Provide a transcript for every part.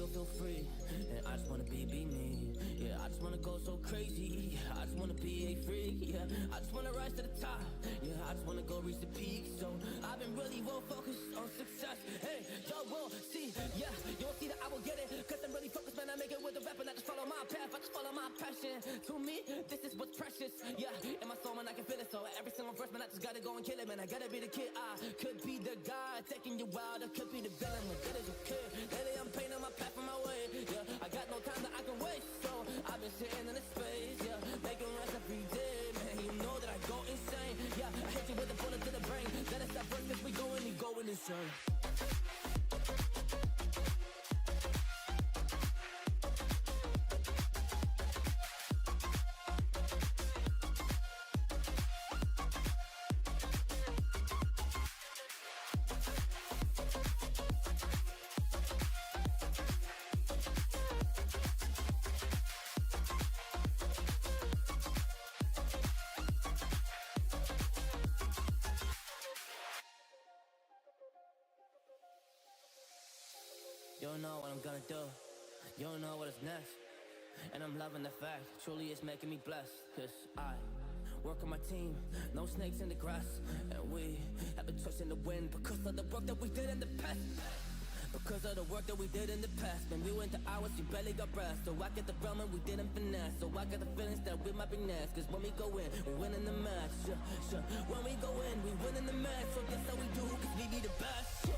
feel free. And I just wanna be me. Yeah, I just wanna go so crazy. Yeah, I just wanna be a freak. Yeah, I just wanna rise to the top. Yeah, I just wanna go reach the peak. So I've been really well focused on success. Hey, y'all will see. Yeah, you'll see that I will get it. Cause I'm really focused, man. I make it with the rap and I just follow my path. I just follow my passion. To me, this is what's precious. Yeah, in my soul, man, I can feel it. So every single verse, man, I just gotta go and kill it, man. I gotta be the kid. I could be the guy taking you wild. I could be the villain. Like, good as a kid. Lately, I'm painting my path on my way. Yeah, I got no time that I can waste. So I've been sitting in the space. Yeah, making rest every day, man. You know that I go insane. Yeah, I hit you with a bullet to the brain. That is that verse, cause we going insane. You don't know what I'm gonna do. You don't know what is next. And I'm loving the fact, truly it's making me blessed. Cause I work on my team, no snakes in the grass. And we have been touching the wind because of the work that we did in the past. Because of the work that we did in the past. When we went to hours, we barely got breath. So I get the realm and we didn't finesse. So I got the feelings that we might be next. Cause when we go in, we win in the match. When we go in, we win in the match. So that's how we do, cause we be the best.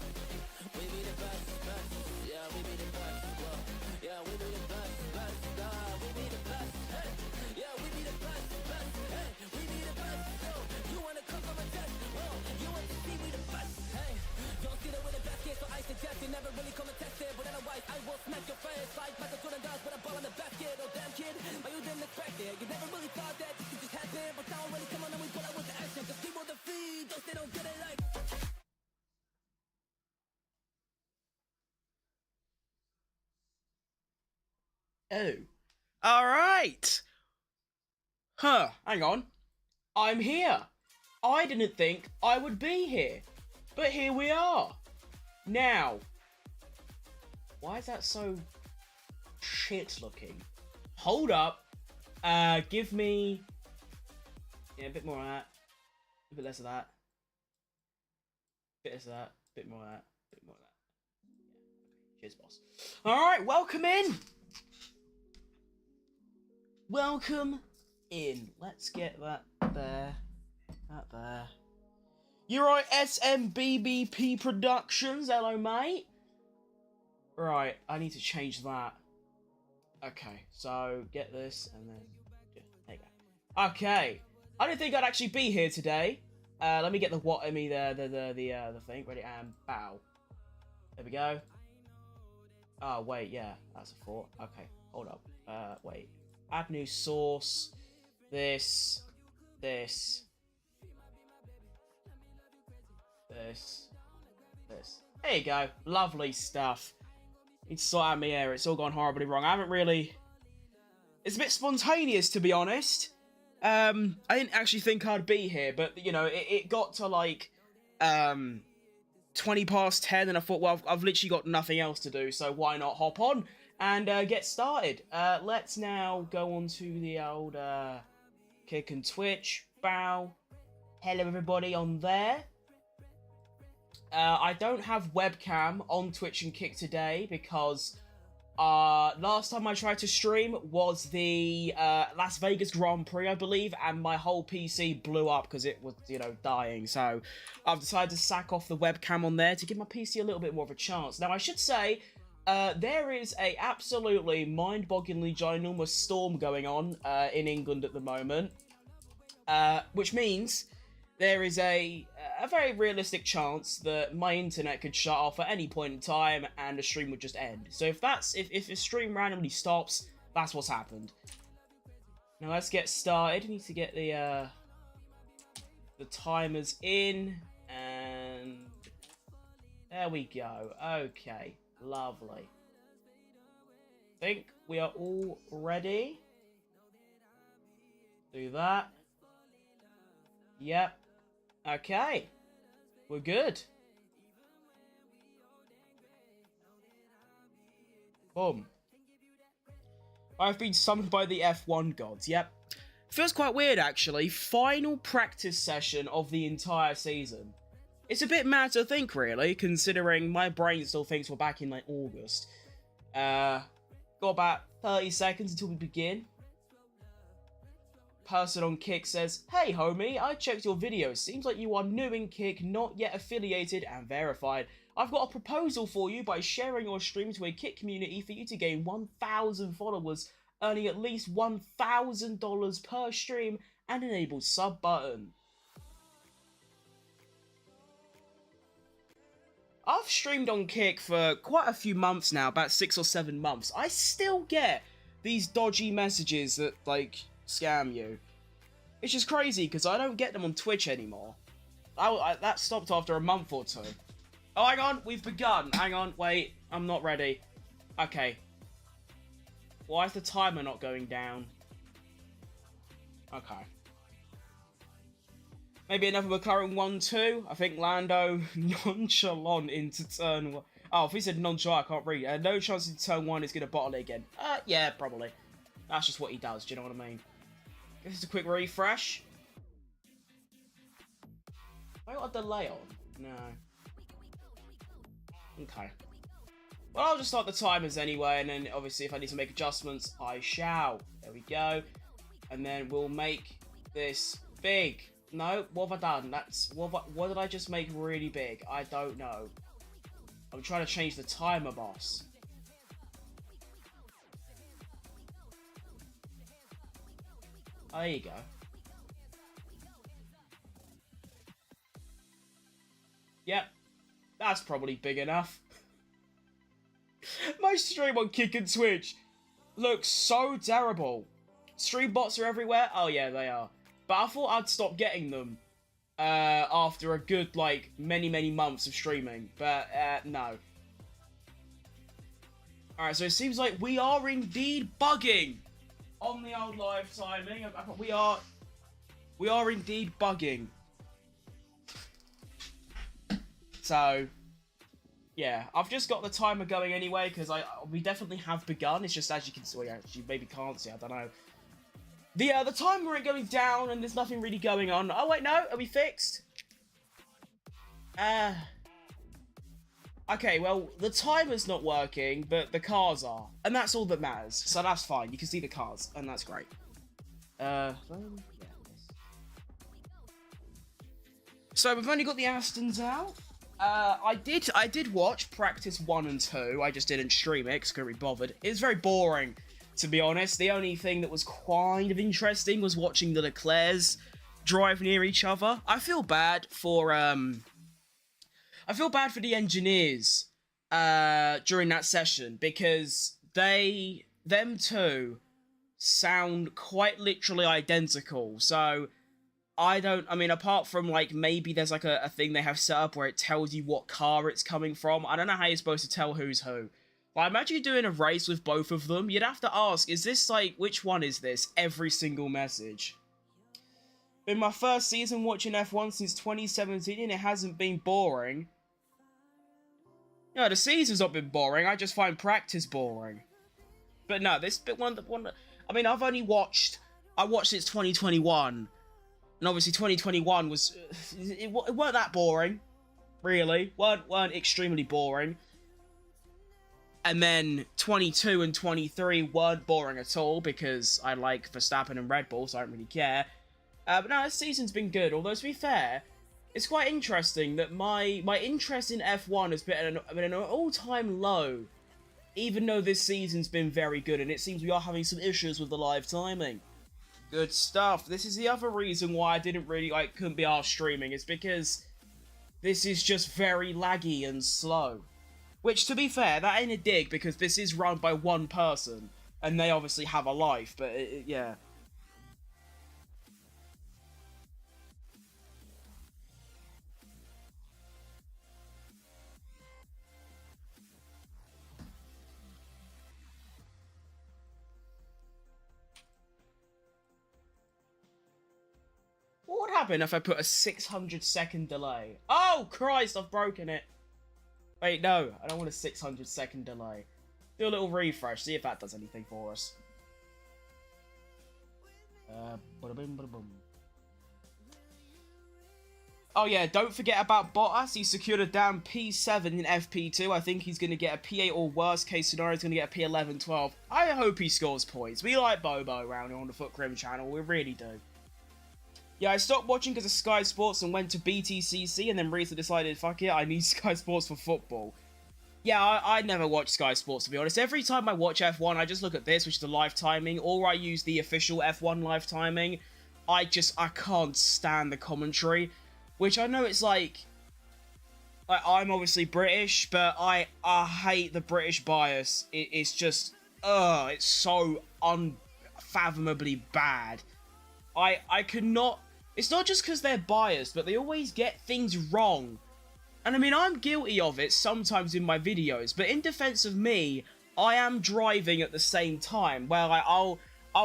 We be the best, best. Yeah, we be the best. Well, yeah, we be the best, best. We be the best. Hey, yeah, we be the best, best. Hey, we be the best. Yo, you wanna come from a test? Oh, you want to see we the best? Hey, you don't see that we're the best kid, so I suggest you never really come and test it. But otherwise, I will smack your face like Michael Jordan does with a ball in the basket. Oh, damn kid, but you didn't expect it. You never really thought that this could just happen. But now already come on and we pull out with the action. Cause people defeat those they don't get it like. Oh. Alright. Huh, hang on. I'm here. I didn't think I would be here. But here we are. Now. Why is that so shit looking? Hold up. Give me... Yeah, a bit more of that. A bit less of that. A bit less of that. A bit more of that. A bit more of that. Yeah. Cheers, boss. Alright, welcome in. Welcome in. Let's get that there. That there. You're right, SMBBP Productions. Hello, mate. Right, I need to change that. Okay, so get this and then there you go. Okay, I didn't think I'd actually be here today. Let me get the what I mean the thing ready and bow. There we go. Oh wait, yeah, that's a thought. Okay, hold up. Wait. Add new source. This. This. There you go. Lovely stuff. It's sort out my hair. It's all gone horribly wrong. I haven't really... It's a bit spontaneous, to be honest. I didn't actually think I'd be here, but, you know, it got to, like, 20 past 10, and I thought, well, I've literally got nothing else to do, so why not hop on and get started. Let's now go on to the old Kick and Twitch. Bow. Hello, everybody on there. I don't have webcam on Twitch and Kick today because last time I tried to stream was the Las Vegas Grand Prix, I believe, and my whole PC blew up because it was, you know, dying. So I've decided to sack off the webcam on there to give my PC a little bit more of a chance. Now, I should say, there is a absolutely mind-bogglingly ginormous storm going on in England at the moment, which means there is a very realistic chance that my internet could shut off at any point in time and the stream would just end. So if the stream randomly stops, that's what's happened. Now let's get started. I need to get the timers in, and there we go. Okay, lovely. I think we are all ready. Do that. Yep. Okay, we're good. Boom. I've been summoned by the F1 gods. Yep. Feels quite weird, actually. Final practice session of the entire season. It's a bit mad to think, really, considering my brain still thinks we're back in, like, August. Got about 30 seconds until we begin. Person on Kick says, "Hey, homie, I checked your video. Seems like you are new in Kick, not yet affiliated and verified. I've got a proposal for you by sharing your stream to a Kick community for you to gain 1,000 followers, earning at least $1,000 per stream, and enable sub button." I've streamed on Kick for quite a few months now, about 6 or 7 months. I still get these dodgy messages that, like, scam you. It's just crazy, because I don't get them on Twitch anymore. That stopped after a month or two. Oh, hang on, we've begun. Hang on, wait, I'm not ready. Okay. Why is the timer not going down? Okay. Maybe another McLaren 1-2. I think Lando nonchalant into turn 1. Oh, if he said nonchalant, I can't read. No chance in turn 1 is going to bottle it again. Yeah, probably. That's just what he does, do you know what I mean? This is a quick refresh. Have I got a delay on? No. Okay. Well, I'll just start the timers anyway, and then obviously if I need to make adjustments, I shall. There we go. And then we'll make this big. No, what have I done? What did I just make really big? I don't know. I'm trying to change the timer, boss. Oh, there you go. Yep, that's probably big enough. My stream on Kick and Twitch looks so terrible. Stream bots are everywhere. Oh yeah, they are. But I thought I'd stop getting them after a good, like, many months of streaming. But, no. Alright, so it seems like we are indeed bugging on the old live timing. We are indeed bugging. So, yeah, I've just got the timer going anyway, because we definitely have begun. It's just, as you can see, well, you maybe can't see, I don't know. The timer ain't going down, and there's nothing really going on. Oh, wait, no, are we fixed? Okay, well, the timer's not working, but the cars are. And that's all that matters, so that's fine. You can see the cars, and that's great. Yeah, so we've only got the Astons out. I did watch practice 1 and 2. I just didn't stream it because I couldn't be bothered. It was very boring, to be honest. The only thing that was kind of interesting was watching the Leclercs drive near each other. I feel bad for the engineers during that session, because them two sound quite literally identical. So I mean, apart from, like, maybe there's, like, a thing they have set up where it tells you what car it's coming from. I don't know how you're supposed to tell who's who. Like, imagine you doing a race with both of them. You'd have to ask, is this, like, which one is this? Every single message. Been my first season watching F1 since 2017, and it hasn't been boring. No, the season's not been boring. I just find practice boring. But no, this bit one. I mean, I watched since 2021. And obviously 2021 was, it weren't that boring, really. weren't extremely boring. And then 22 and 23 weren't boring at all, because I like Verstappen and Red Bull, so I don't really care. But no, this season's been good, although to be fair, it's quite interesting that my interest in F1 has been at an all-time low, even though this season's been very good, and it seems we are having some issues with the live timing. Good stuff. This is the other reason why I didn't really, couldn't be arsed streaming. It's because this is just very laggy and slow. Which, to be fair, that ain't a dig, because this is run by one person, and they obviously have a life, but yeah. What would happen if I put a 600-second delay? Oh, Christ, I've broken it. Wait, no, I don't want a 600-second delay. Do a little refresh, see if that does anything for us. Oh yeah, don't forget about Bottas. He secured a damn P7 in FP2. I think he's going to get a P8 or worst case scenario, he's going to get a P11, 12. I hope he scores points. We like Bobo around here on the Foot Crim channel. We really do. Yeah, I stopped watching because of Sky Sports and went to BTCC and then recently decided, fuck it, I need Sky Sports for football. Yeah, I never watch Sky Sports, to be honest. Every time I watch F1, I just look at this, which is the live timing, or I use the official F1 live timing. I can't stand the commentary. Which I know it's like I'm obviously British, but I hate the British bias. It's just, it's so unfathomably bad. I cannot, it's not just because they're biased, but they always get things wrong. And I mean, I'm guilty of it sometimes in my videos, but in defense of me, I am driving at the same time, where I'll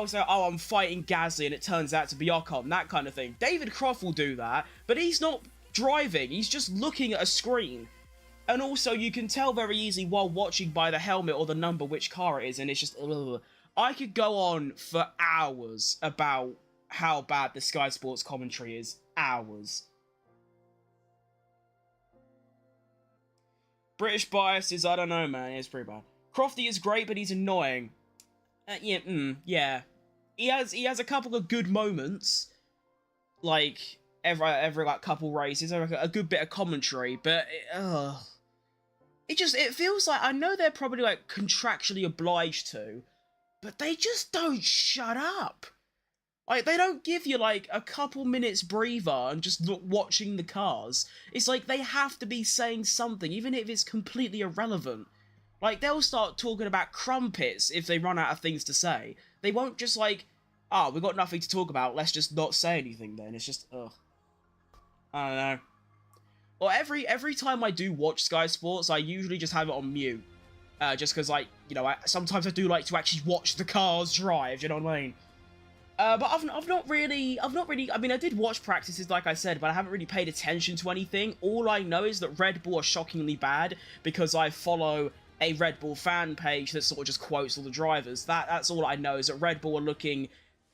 say, oh, I'm fighting Gasly, and it turns out to be Ocon, that kind of thing. David Croft will do that, but he's not driving, he's just looking at a screen. And also, you can tell very easily while watching by the helmet or the number which car it is, and it's just, ugh. I could go on for hours about how bad the Sky Sports commentary is. Hours. British bias is, I don't know, man, it's pretty bad. Crofty is great, but he's annoying. Yeah. He has a couple of good moments, like every like couple races, a good bit of commentary, but it feels like, I know they're probably like contractually obliged to, but they just don't shut up. Like, they don't give you like a couple minutes breather and just watching the cars. It's like they have to be saying something, even if it's completely irrelevant. Like, they'll start talking about crumpets if they run out of things to say. They won't just like, oh, we've got nothing to talk about, let's just not say anything then. It's just, ugh. I don't know. Well, every time I do watch Sky Sports, I usually just have it on mute. Just because, like, you know, sometimes I do like to actually watch the cars drive, you know what I mean? But I've not really, I mean, I did watch practices, like I said, but I haven't really paid attention to anything. All I know is that Red Bull are shockingly bad, because I follow a Red Bull fan page that sort of just quotes all the drivers. That's all I know, is that Red Bull are looking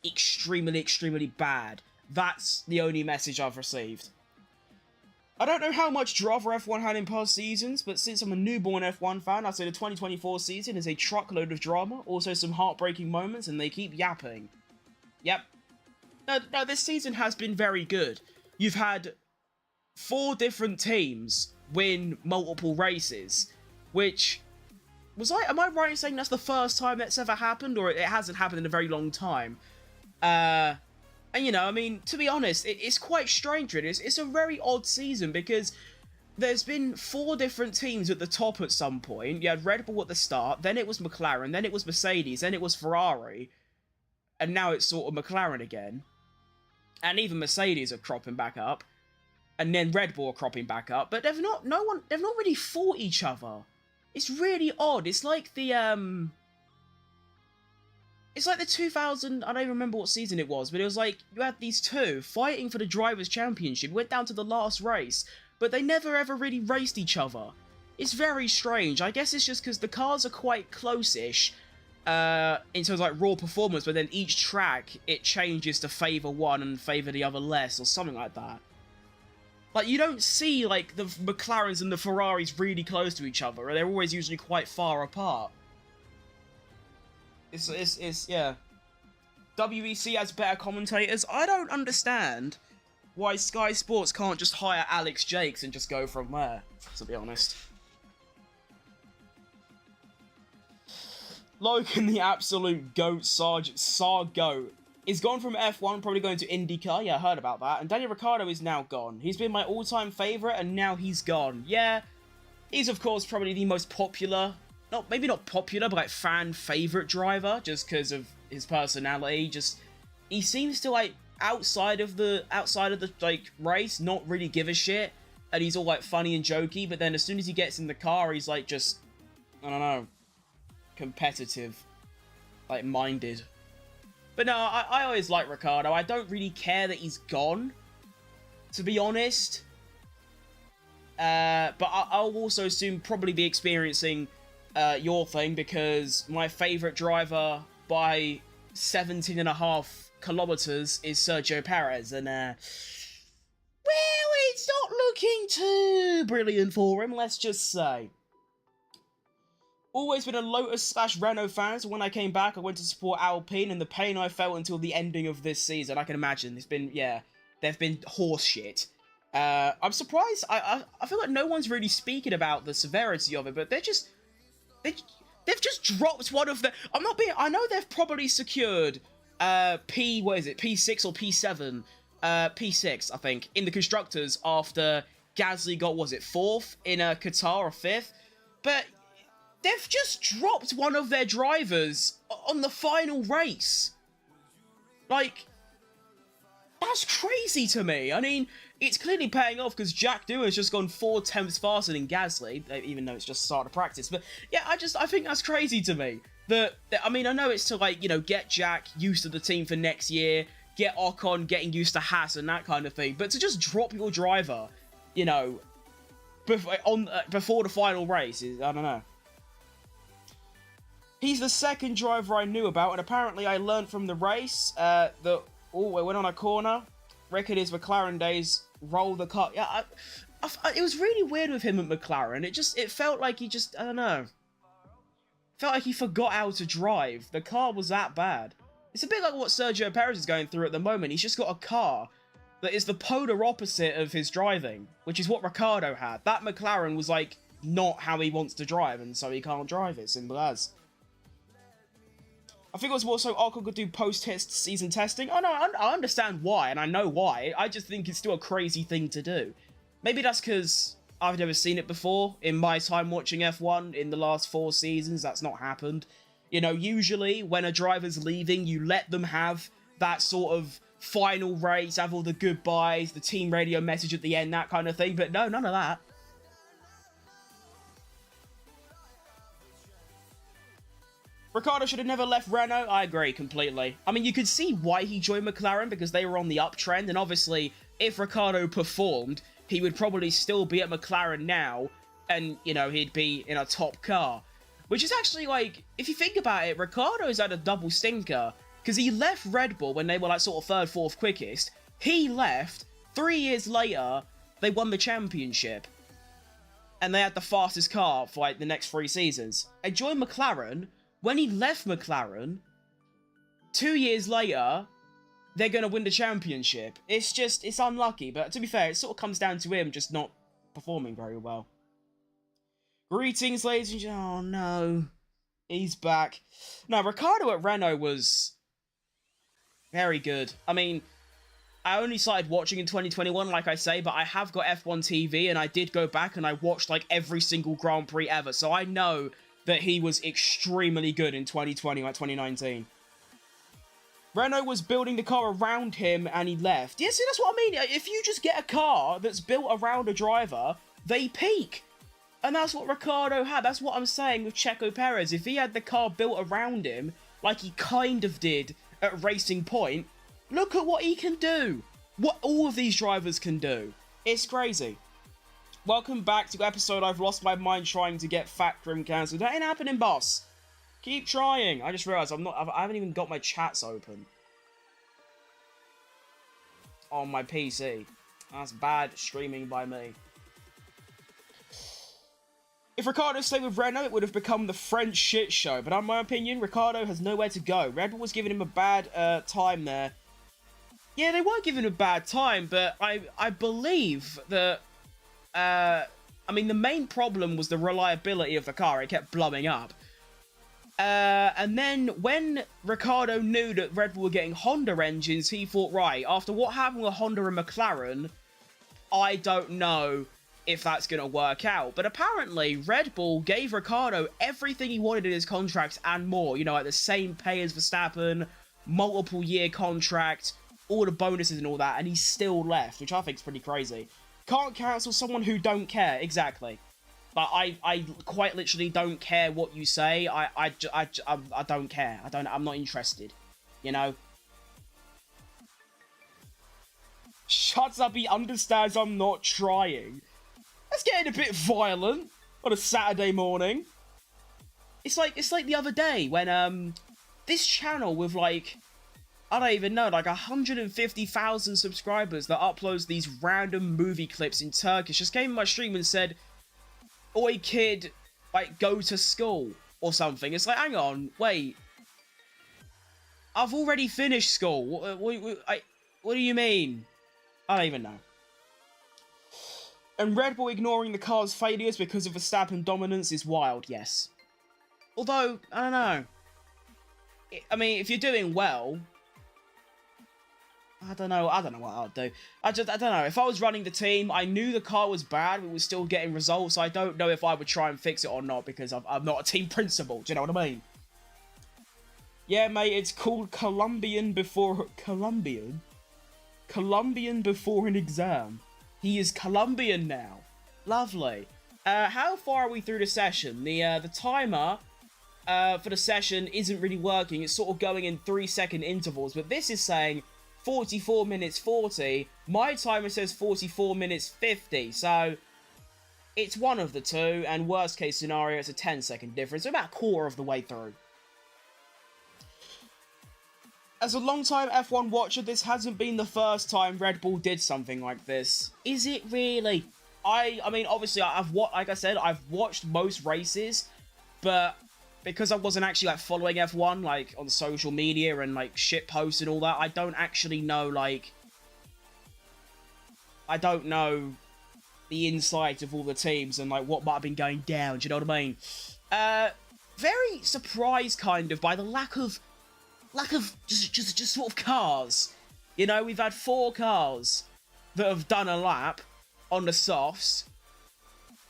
extremely, extremely bad. That's the only message I've received. I don't know how much drama F1 had in past seasons, but since I'm a newborn F1 fan, I'd say the 2024 season is a truckload of drama, also some heartbreaking moments, and they keep yapping. Yep. No, this season has been very good. You've had 4 different teams win multiple races, which am I right in saying that's the first time that's ever happened, or it hasn't happened in a very long time? And, you know, I mean, to be honest, it's quite strange, really. It's a very odd season, because there's been 4 different teams at the top at some point. You had Red Bull at the start, then it was McLaren, then it was Mercedes, then it was Ferrari, and now it's sort of McLaren again. And even Mercedes are cropping back up, and then Red Bull are cropping back up, but they've not really fought each other. It's really odd. It's like the 2000, I don't even remember what season it was, but it was like, you had these 2 fighting for the Drivers' Championship, went down to the last race, but they never ever really raced each other. It's very strange. I guess it's just because the cars are quite close-ish, in terms of like raw performance, but then each track, it changes to favour one and favour the other less, or something like that. Like, you don't see, like, the McLarens and the Ferraris really close to each other, and they're always usually quite far apart. Yeah. WEC has better commentators. I don't understand why Sky Sports can't just hire Alex Jakes and just go from there, to be honest. Logan, the absolute GOAT, Sargo, is gone from F1, probably going to IndyCar. Yeah, I heard about that. And Daniel Ricciardo is now gone. He's been my all-time favourite, and now he's gone. Yeah, he's, of course, probably the most popular, maybe not popular, but like fan favourite driver, just because of his personality. He seems to, like, outside of the like race, not really give a shit, and he's all like funny and jokey. But then as soon as he gets in the car, he's like just, I don't know, competitive, like minded. But no, I always like Ricciardo. I don't really care that he's gone, to be honest. But I'll also soon probably be experiencing your thing, because my favourite driver by 17.5 kilometres is Sergio Perez, and well, it's not looking too brilliant for him, let's just say. Always been a Lotus/Renault fan, so when I came back, I went to support Alpine, and the pain I felt until the ending of this season, I can imagine. It's been, yeah, they've been horse shit. I'm surprised. I feel like no one's really speaking about the severity of it, but they've just dropped one of the. I'm not being. I know they've probably secured P6 or P7, P6 I think in the constructors after Gasly got, was it 4th in Qatar or 5th, but they've just dropped one of their drivers on the final race. Like, that's crazy to me. I mean, it's clearly paying off because Jack Doohan's just gone 4 tenths faster than Gasly, even though it's just start of practice. But yeah, I think that's crazy to me. I mean, I know it's to, like, you know, get Jack used to the team for next year, get Ocon getting used to Haas and that kind of thing. But to just drop your driver, you know, before the final race is, I don't know. He's the second driver I knew about, and apparently I learned from the race that, oh, we went on a corner. Record his McLaren days, roll the car. Yeah, it was really weird with him at McLaren. It felt like he just, I don't know. Felt like he forgot how to drive. The car was that bad. It's a bit like what Sergio Perez is going through at the moment. He's just got a car that is the polar opposite of his driving, which is what Ricciardo had. That McLaren was, like, not how he wants to drive, and so he can't drive it, simple as. I think it was more so Ocon could do post-test season testing. Oh no, I understand why, and I know why. I just think it's still a crazy thing to do. Maybe that's because I've never seen it before. In my time watching F1, in the last 4 seasons, that's not happened. You know, usually when a driver's leaving, you let them have that sort of final race, have all the goodbyes, the team radio message at the end, that kind of thing. But no, none of that. Ricciardo should have never left Renault. I agree completely. I mean, you could see why he joined McLaren, because they were on the uptrend, and obviously, if Ricciardo performed, he would probably still be at McLaren now, and, you know, he'd be in a top car. Which is actually, like, if you think about it, Ricciardo's had a double stinker, because he left Red Bull when they were, like, sort of 3rd, 4th quickest. He left. 3 years later, they won the championship. And they had the fastest car for, like, the next 3 seasons. And joined McLaren. When he left McLaren, 2 years later, they're going to win the championship. It's just, it's unlucky. But to be fair, it sort of comes down to him just not performing very well. Greetings, ladies and gentlemen. Oh, no. He's back. No, Ricciardo at Renault was very good. I mean, I only started watching in 2021, like I say, but I have got F1 TV, and I did go back and I watched, like, every single Grand Prix ever. So I know that he was extremely good in 2020, like 2019. Renault was building the car around him and he left. Yeah, see, that's what I mean. If you just get a car that's built around a driver, they peak. And that's what Ricciardo had. That's what I'm saying with Checo Perez. If he had the car built around him, like he kind of did at Racing Point, look at what he can do. What all of these drivers can do. It's crazy. Welcome back to episode I've lost my mind trying to get Fat Grim cancelled. That ain't happening, boss. Keep trying. I just realised I haven't even got my chats open on my PC. That's bad streaming by me. If Ricciardo stayed with Renault, it would have become the French shit show. But in my opinion, Ricciardo has nowhere to go. Red Bull was giving him a bad time there. Yeah, they were giving him a bad time, but I believe that I mean, the main problem was the reliability of the car. It kept blowing up. And then when Ricciardo knew that Red Bull were getting Honda engines, he thought, right, after what happened with Honda and McLaren, I don't know if that's going to work out. But apparently, Red Bull gave Ricciardo everything he wanted in his contract and more. You know, like the same pay as Verstappen, multiple year contract, all the bonuses and all that, and he still left, which I think is pretty crazy. Can't cancel someone who don't care. Exactly. But I quite literally don't care what you say. I don't care. I'm not interested. You know? Shuts up, he understands I'm not trying. That's getting a bit violent on a Saturday morning. It's like the other day when this channel with like, I don't even know, like 150,000 subscribers that uploads these random movie clips in Turkish just came in my stream and said, "Oi kid, like go to school," or something. It's like, hang on, wait, I've already finished school. What do you mean? I don't even know. And Red Bull ignoring the car's failures because of Verstappen dominance is wild, yes. Although, I don't know. I mean, if you're doing well, I don't know what I'd do. I don't know. If I was running the team, I knew the car was bad, we were still getting results. I don't know if I would try and fix it or not because I'm not a team principal. Do you know what I mean? Yeah, mate, it's called Colombian before an exam. He is Colombian now. Lovely. How far are we through the session? The timer for the session isn't really working. It's sort of going in 3-second intervals, but this is saying 44 minutes 40. My timer says 44 minutes 50, so it's one of the two, and worst case scenario, it's a 10-second difference, so about a quarter of the way through. As a long-time F1 watcher, this hasn't been the first time Red Bull did something like this. Is it really? I mean, obviously, like I said, I've watched most races, but because I wasn't actually, like, following F1, like, on social media and, like, shit posts and all that, I don't actually know, like, I don't know the insight of all the teams and, like, what might have been going down, do you know what I mean? Very surprised, kind of, by the lack of just sort of cars. You know, we've had 4 cars that have done a lap on the softs.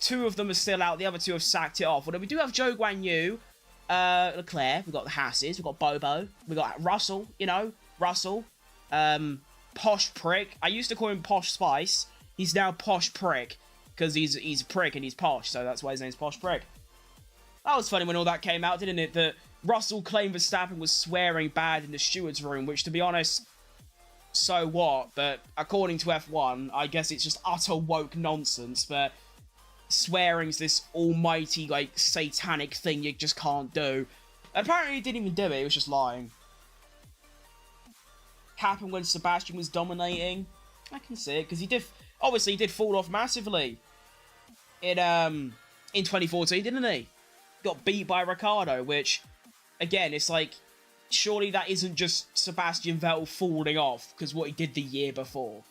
2 of them are still out, the other 2 have sacked it off. Although we do have Zhou Guanyu, Leclerc, we've got the Hasses, we've got Bobo, we've got Russell, you know, Russell, Posh Prick. I used to call him Posh Spice. He's now Posh Prick, because he's a prick and he's posh, so that's why his name's Posh Prick. That was funny when all that came out, didn't it? That Russell claimed Verstappen was swearing bad in the steward's room, which, to be honest, so what? But according to F1, I guess it's just utter woke nonsense, but swearing's this almighty, like, satanic thing you just can't do. And apparently he didn't even do it, he was just lying. Happened when Sebastian was dominating. I can see it, because he did fall off massively in 2014, didn't he? Got beat by Ricciardo, which, again, it's like, surely that isn't just Sebastian Vettel falling off, because what he did the year before.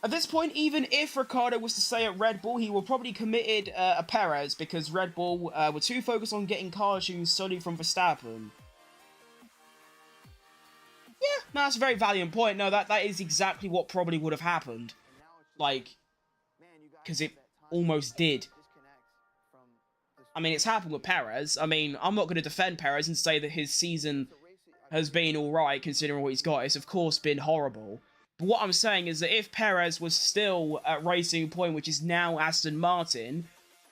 At this point, even if Ricciardo was to stay at Red Bull, he will probably committed a Perez, because Red Bull were too focused on getting car tunes solely from Verstappen. Yeah, no, that's a very valiant point. No, that is exactly what probably would have happened. Like, because it almost did. I mean, it's happened with Perez. I mean, I'm not going to defend Perez and say that his season has been alright, considering what he's got. It's, of course, been horrible. But what I'm saying is that if Perez was still at Racing Point, which is now Aston Martin,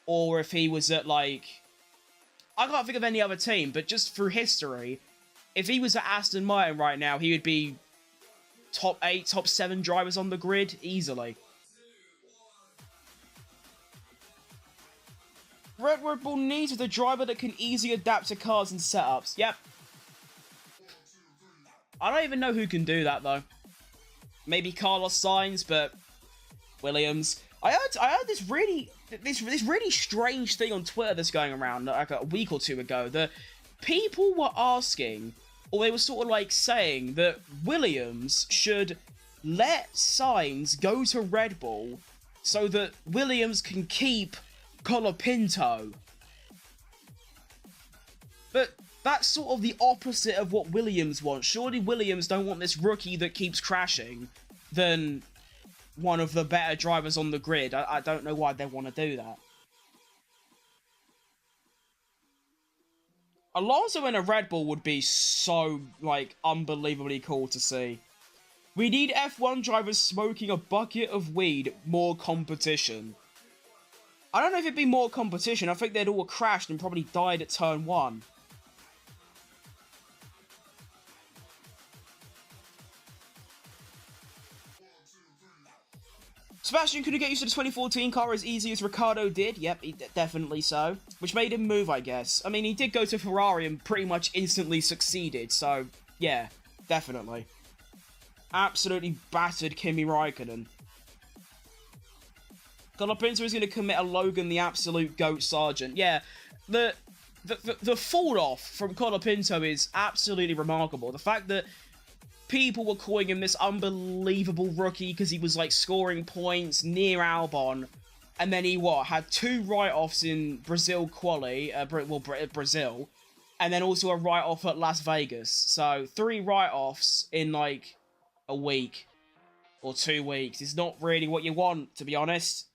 or if he was at, like, I can't think of any other team, but just through history, if he was at Aston Martin right now, he would be top 8, top 7 drivers on the grid, easily. Red Bull needs a driver that can easily adapt to cars and setups. Yep. I don't even know who can do that, though. Maybe Carlos Sainz, but Williams. I heard this really strange thing on Twitter that's going around like a week or 2 ago. That people were asking, or they were sort of like saying that Williams should let Sainz go to Red Bull so that Williams can keep Colapinto. But that's sort of the opposite of what Williams wants. Surely Williams don't want this rookie that keeps crashing than one of the better drivers on the grid. I don't know why they want to do that. Alonso in a Red Bull would be so, like, unbelievably cool to see. We need F1 drivers smoking a bucket of weed, more competition. I don't know if it'd be more competition. I think they'd all crashed and probably died at turn 1. Sebastian couldn't get used to the 2014 car as easy as Ricciardo did. Yep, definitely so. Which made him move, I guess. I mean, he did go to Ferrari and pretty much instantly succeeded. So, yeah, definitely. Absolutely battered Kimi Raikkonen. Colapinto is going to commit a Logan the absolute GOAT Sergeant. Yeah, the fall off from Colapinto is absolutely remarkable. The fact that people were calling him this unbelievable rookie because he was, like, scoring points near Albon. And then he, had 2 write-offs in Brazil quali, Brazil. And then also a write-off at Las Vegas. So, 3 write-offs in, like, a week. Or 2 weeks. It's not really what you want, to be honest.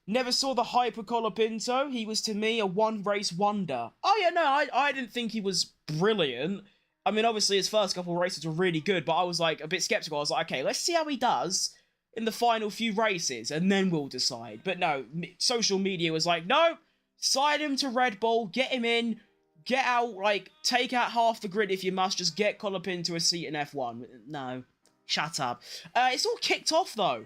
Never saw the hype of Colapinto. He was, to me, a one-race wonder. Oh, yeah, no, I didn't think he was brilliant. I mean, obviously, his first couple of races were really good, but I was, like, a bit skeptical. I was like, okay, let's see how he does in the final few races, and then we'll decide. But no, social media was like, no, sign him to Red Bull, get him in, get out, like, take out half the grid if you must, just get Colapinto a seat in F1. No, shut up. It's all kicked off, though,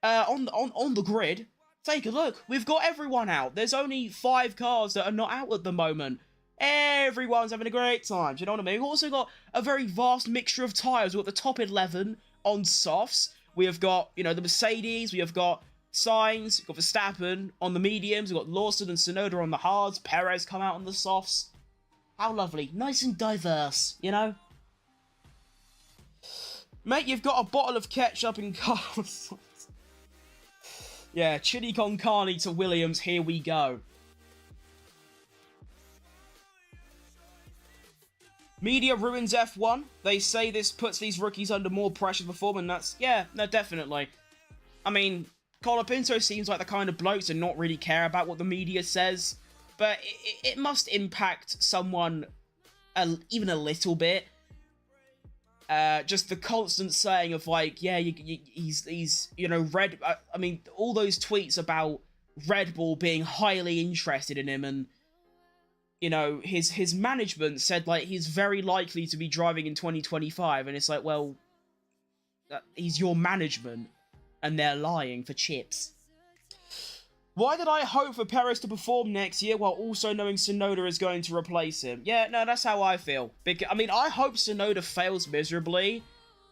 on the grid. Take a look. We've got everyone out. There's only 5 cars that are not out at the moment. Everyone's having a great time. Do you know what I mean? We've also got a very vast mixture of tyres. We've got the top 11 on softs. We have got, you know, the Mercedes. We have got Sainz. We've got Verstappen on the mediums. We've got Lawson and Tsunoda on the hards. Perez come out on the softs. How lovely. Nice and diverse, you know? Mate, you've got a bottle of ketchup in cars. Yeah, chili con carne to Williams. Here we go. Media ruins F1. They say this puts these rookies under more pressure to perform, and that's... Yeah, no, definitely. I mean, Colapinto seems like the kind of bloke to not really care about what the media says, but it must impact someone even a little bit. Just the constant saying of, like, yeah, he's you know, I mean, all those tweets about Red Bull being highly interested in him, and, you know, his management said, like, he's very likely to be driving in 2025, and it's like, well, he's your management, and they're lying for chips. Why did I hope for Perez to perform next year while also knowing Tsunoda is going to replace him? Yeah, no, that's how I feel. I mean, I hope Tsunoda fails miserably.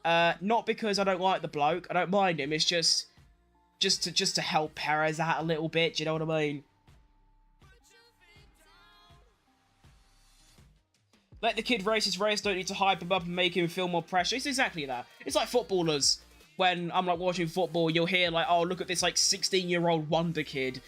Not because I don't like the bloke. I don't mind him. It's just to help Perez out a little bit. Do you know what I mean? Let the kid race his race. Don't need to hype him up and make him feel more pressure. It's exactly that. It's like footballers. When I'm, like, watching football, you'll hear, like, oh, look at this, like, 16-year-old wonder kid,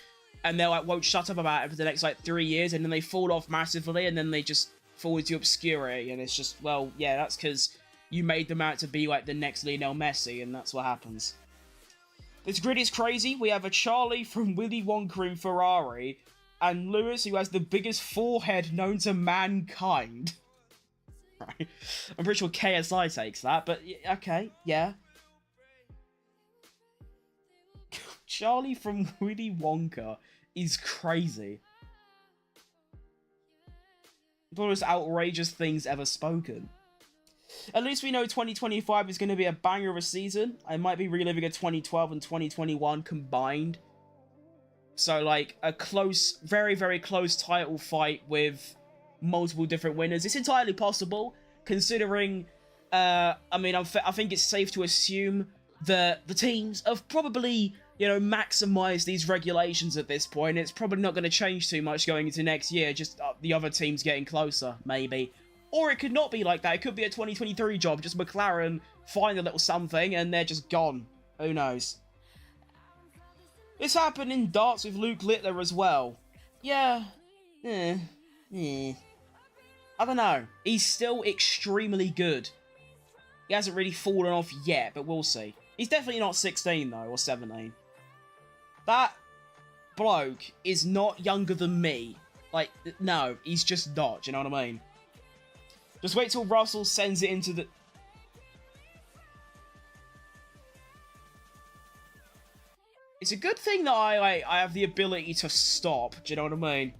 and they, like, won't shut up about it for the next, like, 3 years, and then they fall off massively, and then they just fall into obscurity, and it's just, well, yeah, that's because you made them out to be, like, the next Lionel Messi, and that's what happens. This grid is crazy. We have a Charlie from Willy Wonka in Ferrari, and Lewis, who has the biggest forehead known to mankind. Right. I'm pretty sure KSI takes that, but, okay, yeah. Charlie from Willy Wonka is crazy. One of the most outrageous things ever spoken. At least we know 2025 is going to be a banger of a season. I might be reliving a 2012 and 2021 combined. So, like, a close, very, very close title fight with multiple different winners. It's entirely possible, considering, I mean, I think it's safe to assume that the teams have probably, you know, maximize these regulations at this point. It's probably not going to change too much going into next year, just the other teams getting closer, maybe. Or it could not be like that. It could be a 2023 job, just McLaren find a little something and they're just gone. Who knows? This happened in darts with Luke Littler as well. Yeah. I don't know. He's still extremely good. He hasn't really fallen off yet, but we'll see. He's definitely not 16, though, or 17. That bloke is not younger than me. Like, no, he's just not. Do you know what I mean? Just wait till Russell sends it into the... It's a good thing that I have the ability to stop. Do you know what I mean?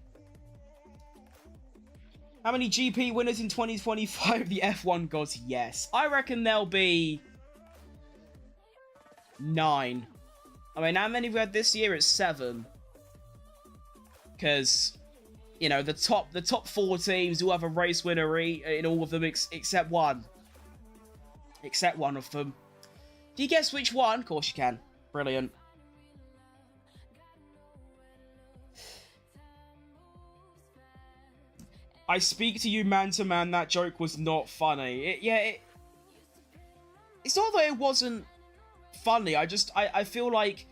How many GP winners in 2025? The F1 gods? Yes. I reckon there'll be 9. I mean, how many we had this year? It's 7. Because, you know, the top 4 teams will have a race winner in all of them except one. Except one of them. Do you guess which one? Of course you can. Brilliant. I speak to you man to man, that joke was not funny. It's not that it wasn't funny, I feel like,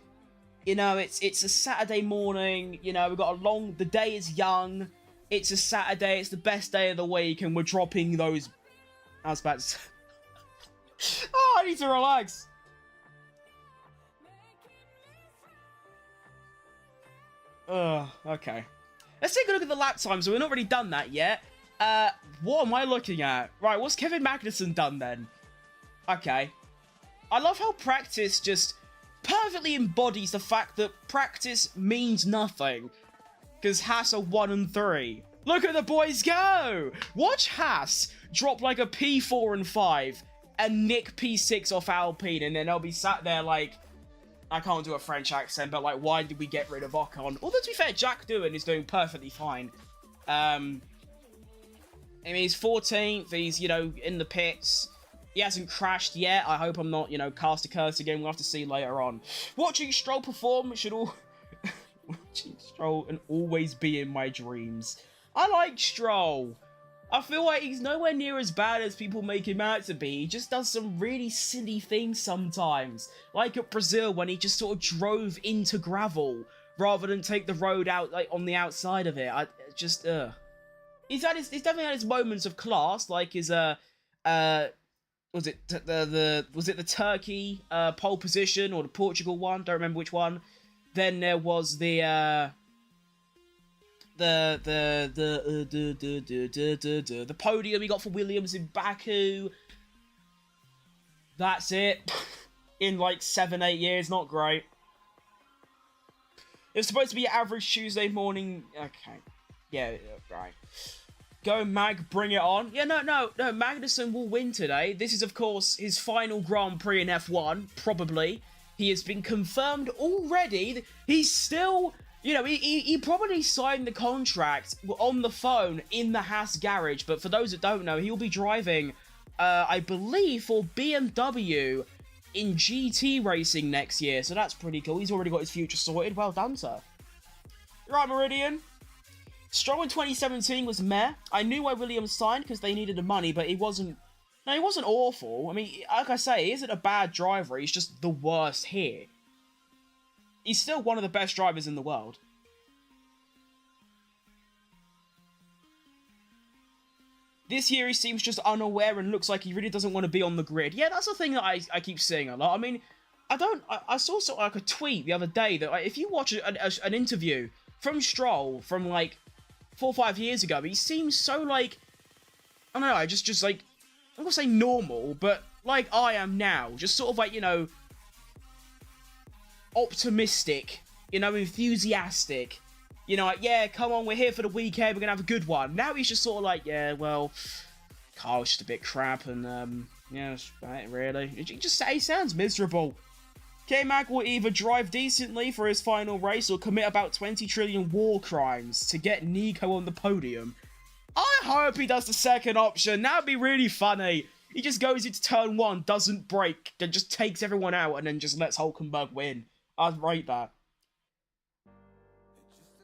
you know, it's a Saturday morning, you know, we've got the day is young, it's a Saturday, it's the best day of the week, and we're dropping those, I was about to say, oh, I need to relax. Okay. Let's take a look at the lap times. So we're not really done that yet. What am I looking at? Right, what's Kevin Magnussen done then? Okay. I love how practice just perfectly embodies the fact that practice means nothing. Because Haas are 1 and 3. Look at the boys go! Watch Haas drop like a P4 and 5 and nick P6 off Alpine, and then they'll be sat there like, I can't do a French accent, but like, why did we get rid of Ocon? Although, to be fair, Jack Doohan is doing perfectly fine. I mean, he's 14th, he's, you know, in the pits. He hasn't crashed yet. I hope I'm not, you know, cast a curse again. We'll have to see later on. Watching Stroll perform should all... Watching Stroll and always be in my dreams. I like Stroll. I feel like he's nowhere near as bad as people make him out to be. He just does some really silly things sometimes. Like at Brazil when he just sort of drove into gravel rather than take the road out like on the outside of it. He's definitely had his moments of class, like his was it the Turkey pole position or the Portugal one? Don't remember which one. Then there was the podium he got for Williams in Baku. That's it. In like 7-8 years, not great. It's supposed to be average Tuesday morning. Okay, yeah, right. Go Mag, bring it on. Yeah, no. Magnussen will win today. This is, of course, his final Grand Prix in F1. Probably. He has been confirmed already. He's still... You know, he probably signed the contract on the phone in the Haas garage, but for those that don't know, he'll be driving, I believe, for BMW in GT racing next year, so that's pretty cool. He's already got his future sorted. Well done, sir. Right, Meridian. Stroll in 2017 was meh. I knew why Williams signed because they needed the money, but he wasn't awful. I mean, like I say, he isn't a bad driver. He's just the worst here. He's still one of the best drivers in the world. This year he seems just unaware and looks like he really doesn't want to be on the grid. Yeah, that's the thing that I keep seeing a lot. I mean, I saw sort of like a tweet the other day that like, if you watch an interview from Stroll from like 4 or 5 years ago, he seems so like, I don't know, just like, I'm not gonna say normal, but like I am now. Just sort of like, you know, optimistic, you know, enthusiastic, you know, like, yeah, come on, we're here for the weekend, we're gonna have a good one. Now he's just sort of like, yeah, well, Carl's just a bit crap, and, yeah, right, really. He sounds miserable. K-Mag will either drive decently for his final race or commit about 20 trillion war crimes to get Nico on the podium. I hope he does the second option. That'd be really funny. He just goes into turn 1, doesn't brake, then just takes everyone out, and then just lets Hulkenberg win. I'd rate that.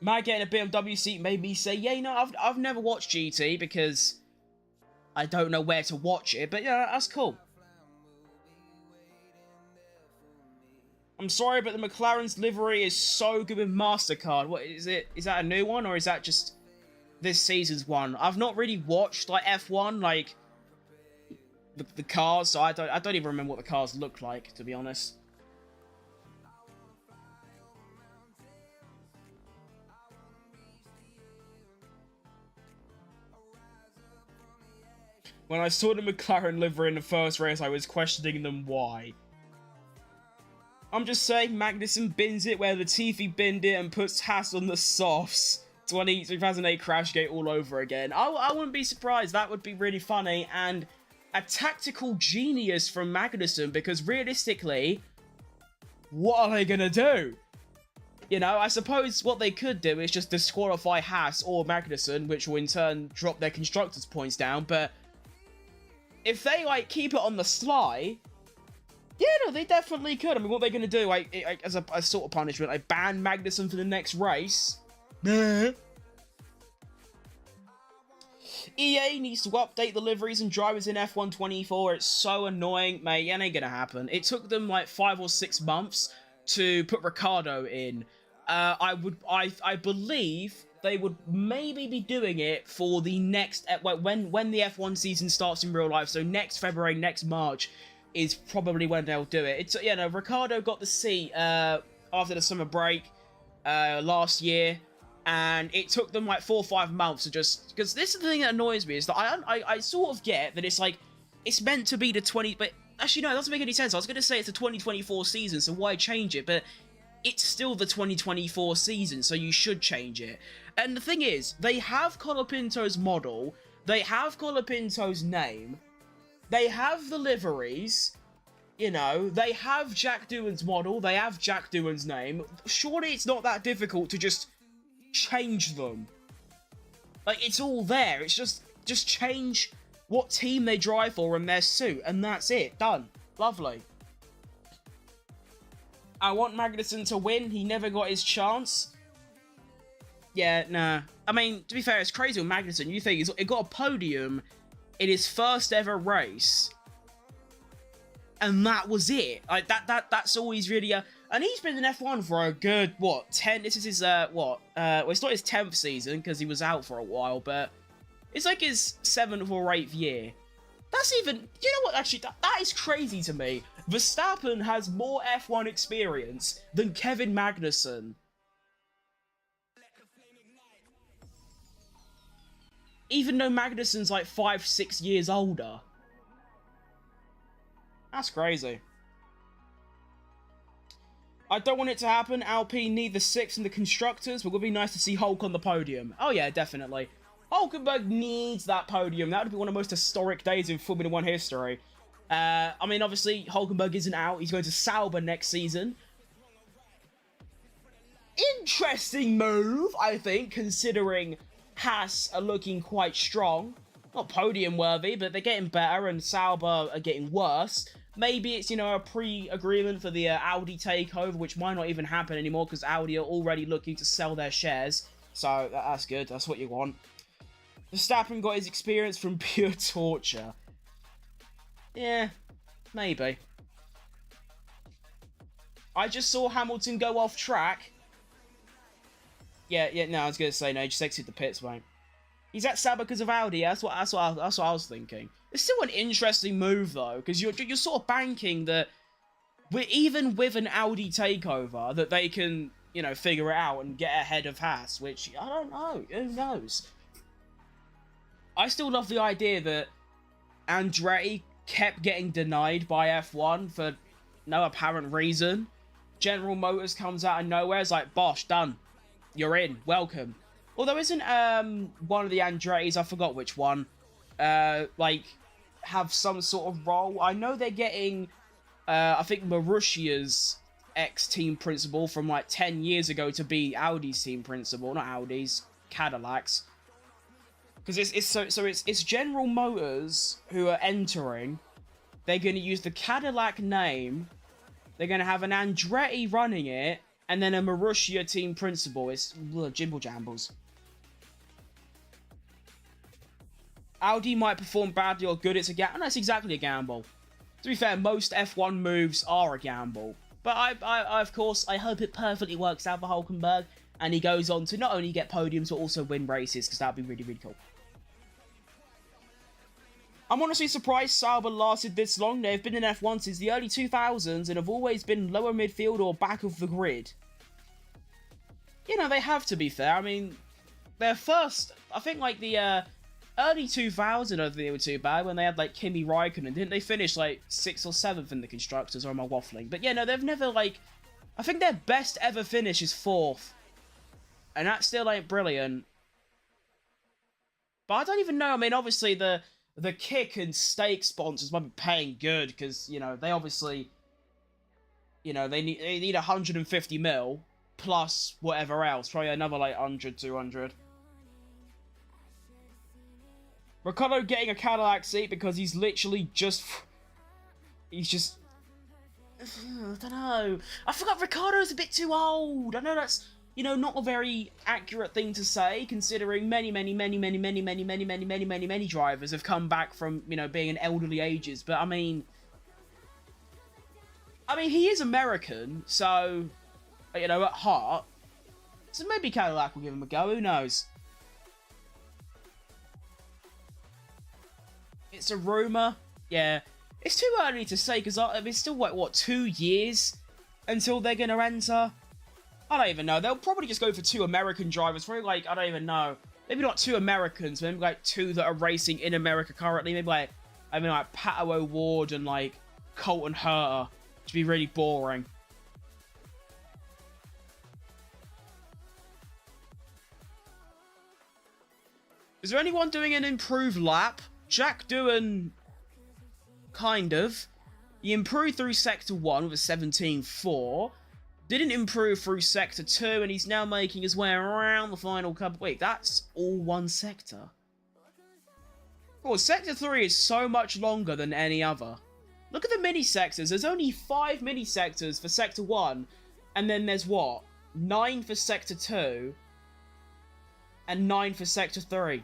Mag getting a BMW seat made me say, yeah, you know, I've never watched GT because I don't know where to watch it, but yeah, that's cool. I'm sorry, but the McLaren's livery is so good with MasterCard. What is it? Is that a new one, or is that just this season's one? I've not really watched like F1, like the cars, so I don't even remember what the cars look like, to be honest. When I saw the McLaren livery in the first race, I was questioning them why. I'm just saying, Magnussen bins it where Latifi binned it and puts Haas on the softs. 2008 Crashgate all over again. I wouldn't be surprised. That would be really funny and a tactical genius from Magnussen, because realistically, what are they going to do? You know, I suppose what they could do is just disqualify Haas or Magnussen, which will in turn drop their constructors' points down, but if they, like, keep it on the sly, yeah, no, they definitely could. I mean, what are they going to do? Like, as a sort of punishment, like, ban Magnussen for the next race? EA needs to update the liveries and drivers in F1 24. It's so annoying, mate. It ain't gonna happen. It took them like 5 or 6 months to put Ricciardo in. I believe they would maybe be doing it for the next when the F1 season starts in real life. So next February, next March is probably when they'll do it. It's Ricciardo got the seat after the summer break last year. And it took them like 4 or 5 months to just... Because this is the thing that annoys me, is that I sort of get that it's like... It's meant to be the 20... But actually, no, it doesn't make any sense. I was going to say it's the 2024 season, so why change it? But it's still the 2024 season, so you should change it. And the thing is, they have Colapinto's model. They have Colapinto's name. They have the liveries. You know, they have Jack Doohan's model. They have Jack Doohan's name. Surely it's not that difficult to just... change them. Like, it's all there. It's just change what team they drive for and their suit, and that's it. Done. Lovely. I want Magnussen to win. He never got his chance. Yeah, nah. I mean, to be fair, it's crazy with Magnussen. You think he got a podium in his first ever race, and that was it. Like, that's all he's really... And he's been in F1 for a good, what, 10... This is his, well, it's not his 10th season, because he was out for a while, but it's like his 7th or 8th year. That's even... You know what, actually, that is crazy to me. Verstappen has more F1 experience than Kevin Magnussen. Even though Magnussen's like 5-6 years older. That's crazy. I don't want it to happen. Alpine need the 6th in the constructors, but it would be nice to see Hulk on the podium. Oh yeah, definitely. Hulkenberg needs that podium. That would be one of the most historic days in Formula 1 history. I mean, obviously, Hulkenberg isn't out. He's going to Sauber next season. Interesting move, I think, considering Haas are looking quite strong. Not podium worthy, but they're getting better, and Sauber are getting worse. Maybe it's, you know, a pre-agreement for the Audi takeover, which might not even happen anymore because Audi are already looking to sell their shares. So that's good. That's what you want. Verstappen got his experience from pure torture. Yeah, maybe. I just saw Hamilton go off track. Yeah, no, I was going to say, no, just exit the pits, mate. He's at Sauber because of Audi. That's what I was thinking. It's still an interesting move, though, because you're sort of banking that, even with an Audi takeover, that they can, you know, figure it out and get ahead of Haas, which, I don't know. Who knows? I still love the idea that Andretti kept getting denied by F1 for no apparent reason. General Motors comes out of nowhere, it's like, bosh, done. You're in. Welcome. Although isn't one of the Andrettis, I forgot which one, like, have some sort of role? I know they're getting, I think, Marussia's ex-team principal from, like, 10 years ago to be Audi's team principal. Not Audi's, Cadillac's. Because it's General Motors who are entering. They're going to use the Cadillac name. They're going to have an Andretti running it. And then a Marussia team principal. It's jimble jambles. Audi might perform badly or good. It's a gamble. That's exactly a gamble. To be fair, most F1 moves are a gamble. But I of course, I hope it perfectly works out for Hulkenberg. And he goes on to not only get podiums, but also win races. Because that would be really, really cool. I'm honestly surprised Sauber lasted this long. They've been in F1 since the early 2000s and have always been lower midfield or back of the grid. You know, they have, to be fair. I mean, their first, I think, like, the early 2000s, I don't think they were too bad when they had, like, Kimi Raikkonen. Didn't they finish, like, 6th or 7th in the Constructors, or am I waffling? But, yeah, no, they've never, like, I think their best ever finish is 4th. And that still ain't brilliant. But I don't even know. I mean, obviously, the kick and steak sponsors might be paying good because, you know, they obviously You know, they need 150 mil plus whatever else. Probably another like 100, 200. Ricardo getting a Cadillac seat because he's literally just... He's just... I don't know. I forgot Ricardo's a bit too old. I know that's, you know, not a very accurate thing to say, considering many drivers have come back from, you know, being in elderly ages. But I mean, he is American, so, you know, at heart. So maybe Cadillac will give him a go. Who knows? It's a rumor. Yeah. It's too early to say, because it's still, what, 2 years until they're going to enter? I don't even know. They'll probably just go for 2 American drivers. Probably, like, I don't even know. Maybe not 2 Americans, maybe, like, 2 that are racing in America currently. Maybe, like, Pato O'Ward and, like, Colton Herta. Which would be really boring. Is there anyone doing an improved lap? Jack Doohan... Kind of. He improved through Sector 1 with a 17.4. Didn't improve through Sector 2, and he's now making his way around the final couple. Wait, that's all one sector? Oh, Sector 3 is so much longer than any other. Look at the mini-sectors. There's only 5 mini-sectors for Sector 1, and then there's what? 9 for Sector 2, and 9 for Sector 3.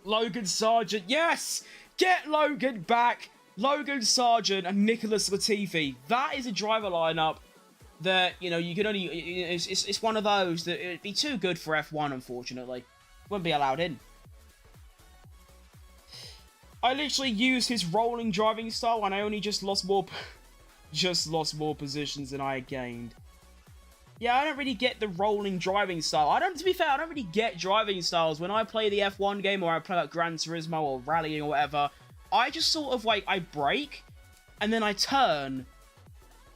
Logan Sargent, yes! Get Logan back! Logan Sargent and Nicholas Latifi. That is a driver lineup that, you know, you can only... It's one of those that it'd be too good for F1, unfortunately. Wouldn't be allowed in. I literally used his rolling driving style and I only just lost more... positions than I gained. Yeah, I don't really get the rolling driving style. To be fair, I don't really get driving styles. When I play the F1 game or I play like Gran Turismo or rallying or whatever, I just sort of like, I brake, and then I turn,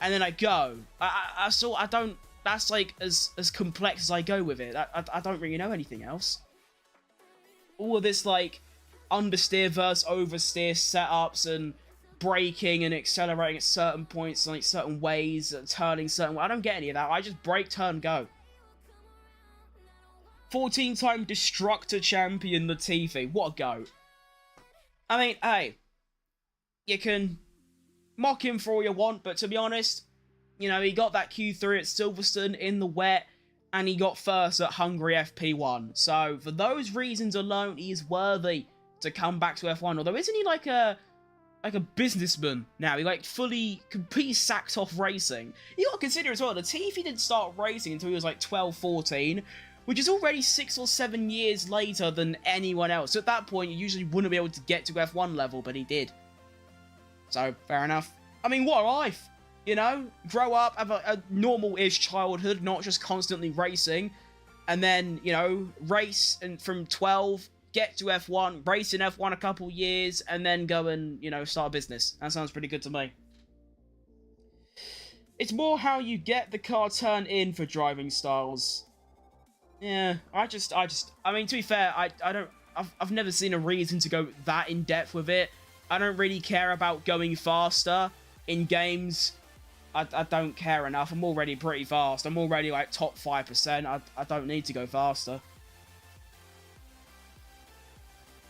and then I go. I don't, that's like as complex as I go with it. I don't really know anything else. All of this like understeer versus oversteer setups and braking and accelerating at certain points, like certain ways, turning certain ways. I don't get any of that. I just brake, turn, go. 14-time Destructor champion Latifi. What a goat. I mean, hey, you can mock him for all you want, but to be honest, you know, he got that Q3 at Silverstone in the wet, and he got first at Hungary FP1. So, for those reasons alone, he is worthy to come back to F1. Although, isn't he like a businessman now? He like fully, completely sacked off racing. You gotta consider as well, Latifi didn't start racing until he was like 12, 14, which is already 6 or 7 years later than anyone else. So at that point, you usually wouldn't be able to get to F1 level, but he did. So, fair enough. I mean, what a life, you know? Grow up, have a normal-ish childhood, not just constantly racing, and then, you know, race and from 12... get to F1, race in F1 a couple years, and then go and, you know, start a business. That sounds pretty good to me. It's more how you get the car turned in for driving styles. Yeah, I mean, to be fair, I've never seen a reason to go that in-depth with it. I don't really care about going faster in games. I don't care enough. I'm already pretty fast. I'm already, like, top 5%. I don't need to go faster.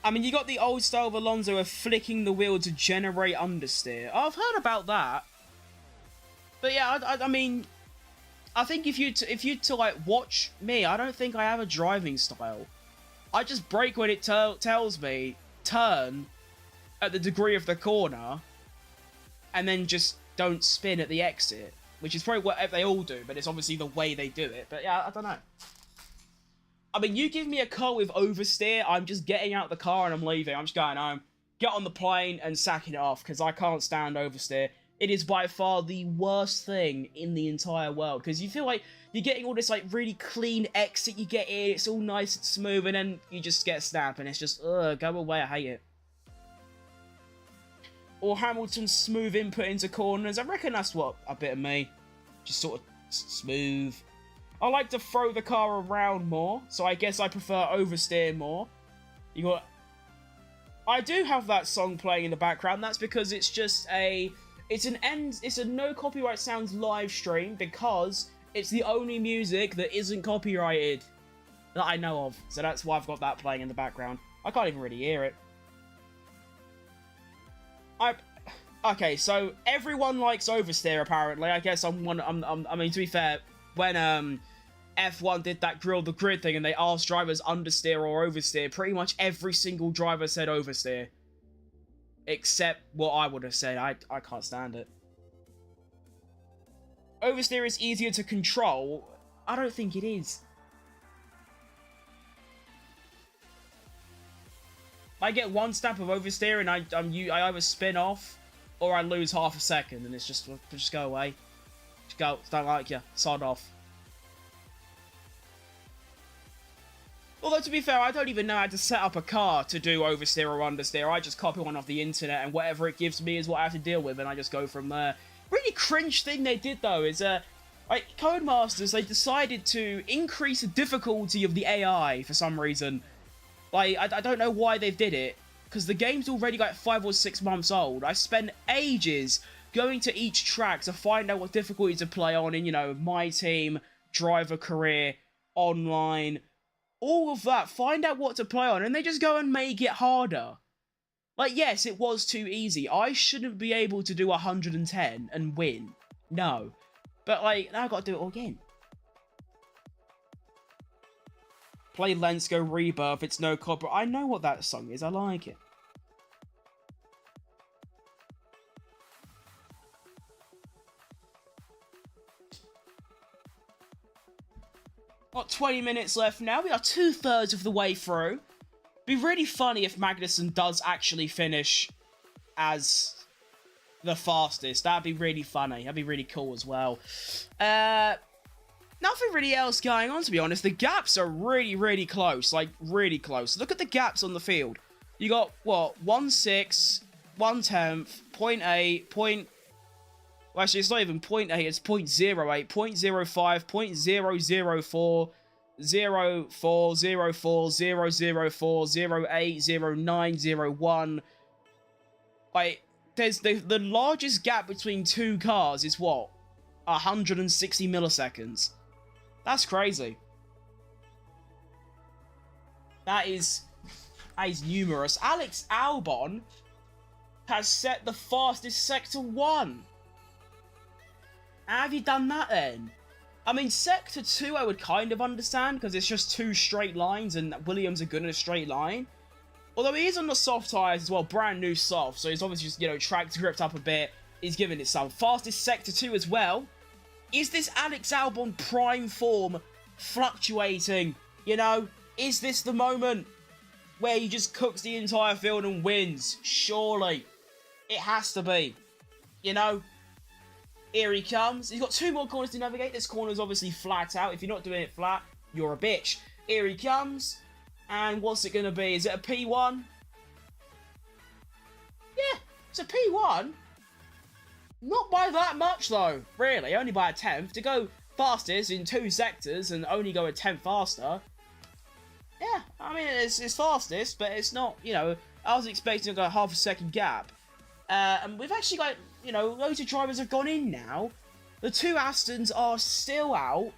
I mean, you got the old style of Alonso of flicking the wheel to generate understeer. I've heard about that. But yeah, I mean, I think if you to like watch me, I don't think I have a driving style. I just brake when it tells me turn at the degree of the corner, and then just don't spin at the exit, which is probably what they all do, but it's obviously the way they do it. But yeah, I don't know. I mean, you give me a car with oversteer, I'm just getting out the car and I'm leaving. I'm just going home, get on the plane and sacking it off, because I can't stand oversteer. It is by far the worst thing in the entire world, because you feel like you're getting all this like really clean exit, you get in, it's all nice and smooth, and then you just get snapped, and it's just, ugh, go away, I hate it. Or Hamilton's smooth input into corners, I reckon that's what a bit of me. Just sort of smooth. I like to throw the car around more, so I guess I prefer oversteer more. You got I do have that song playing in the background. That's because it's just it's a no copyright sounds live stream because it's the only music that isn't copyrighted that I know of. So that's why I've got that playing in the background. I can't even really hear it. Okay, so everyone likes oversteer apparently. I guess I mean, to be fair, when F1 did that grill the grid thing and they asked drivers understeer or oversteer, pretty much every single driver said oversteer. Except what I would have said. I can't stand it. Oversteer is easier to control. I don't think it is. I get one step of oversteer and I either spin off or I lose half a second and it's just go away. Just go, don't like you, sod off. Although, to be fair, I don't even know how to set up a car to do oversteer or understeer. I just copy one off the internet, and whatever it gives me is what I have to deal with, and I just go from there. Really cringe thing they did, though, is, like, Codemasters, they decided to increase the difficulty of the AI for some reason. Like, I don't know why they did it, because the game's already, like, 5 or 6 months old. I spent ages going to each track to find out what difficulty to play on in, you know, My Team, Driver Career, Online, all of that, find out what to play on, and they just go and make it harder. Like, yes, it was too easy. I shouldn't be able to do 110 and win. No. But, like, now I've got to do it all again. Play Let's Go Rebirth, it's no copyright. I know what that song is, I like it. Got 20 minutes left now. We are 2/3 of the way through. Be really funny if Magnussen does actually finish as the fastest. That'd be really funny. That'd be really cool as well. Nothing really else going on, to be honest. The gaps are really, really close. Like, really close. Look at the gaps on the field. You got, what, 1/6, 1/10, 0.8, well, actually, it's not even 0.8, it's 0.08, 0.05, 0.004, 04, 04, 004, 08, 09, 01. Like, there's the largest gap between two cars is what? 160 milliseconds. That's crazy. That is numerous. Alex Albon has set the fastest Sector 1. How have you done that then? I mean, Sector 2 I would kind of understand, because it's just 2 straight lines, and Williams are good in a straight line. Although he is on the soft tyres as well, brand new soft, so he's obviously just, you know, tracked, gripped up a bit, he's giving it some. Fastest Sector 2 as well. Is this Alex Albon prime form fluctuating? You know, is this the moment where he just cooks the entire field and wins? Surely. It has to be. You know? Here he comes. He's got 2 more corners to navigate. This corner is obviously flat out. If you're not doing it flat, you're a bitch. Here he comes. And what's it going to be? Is it a P1? Yeah, it's a P1. Not by that much, though. Really, only by a 10th. To go fastest in 2 sectors and only go a 10th faster. Yeah, I mean, it's fastest, but it's not, you know, I was expecting to go half a second gap. And we've actually got, you know, loads of drivers have gone in now. The 2 Astons are still out.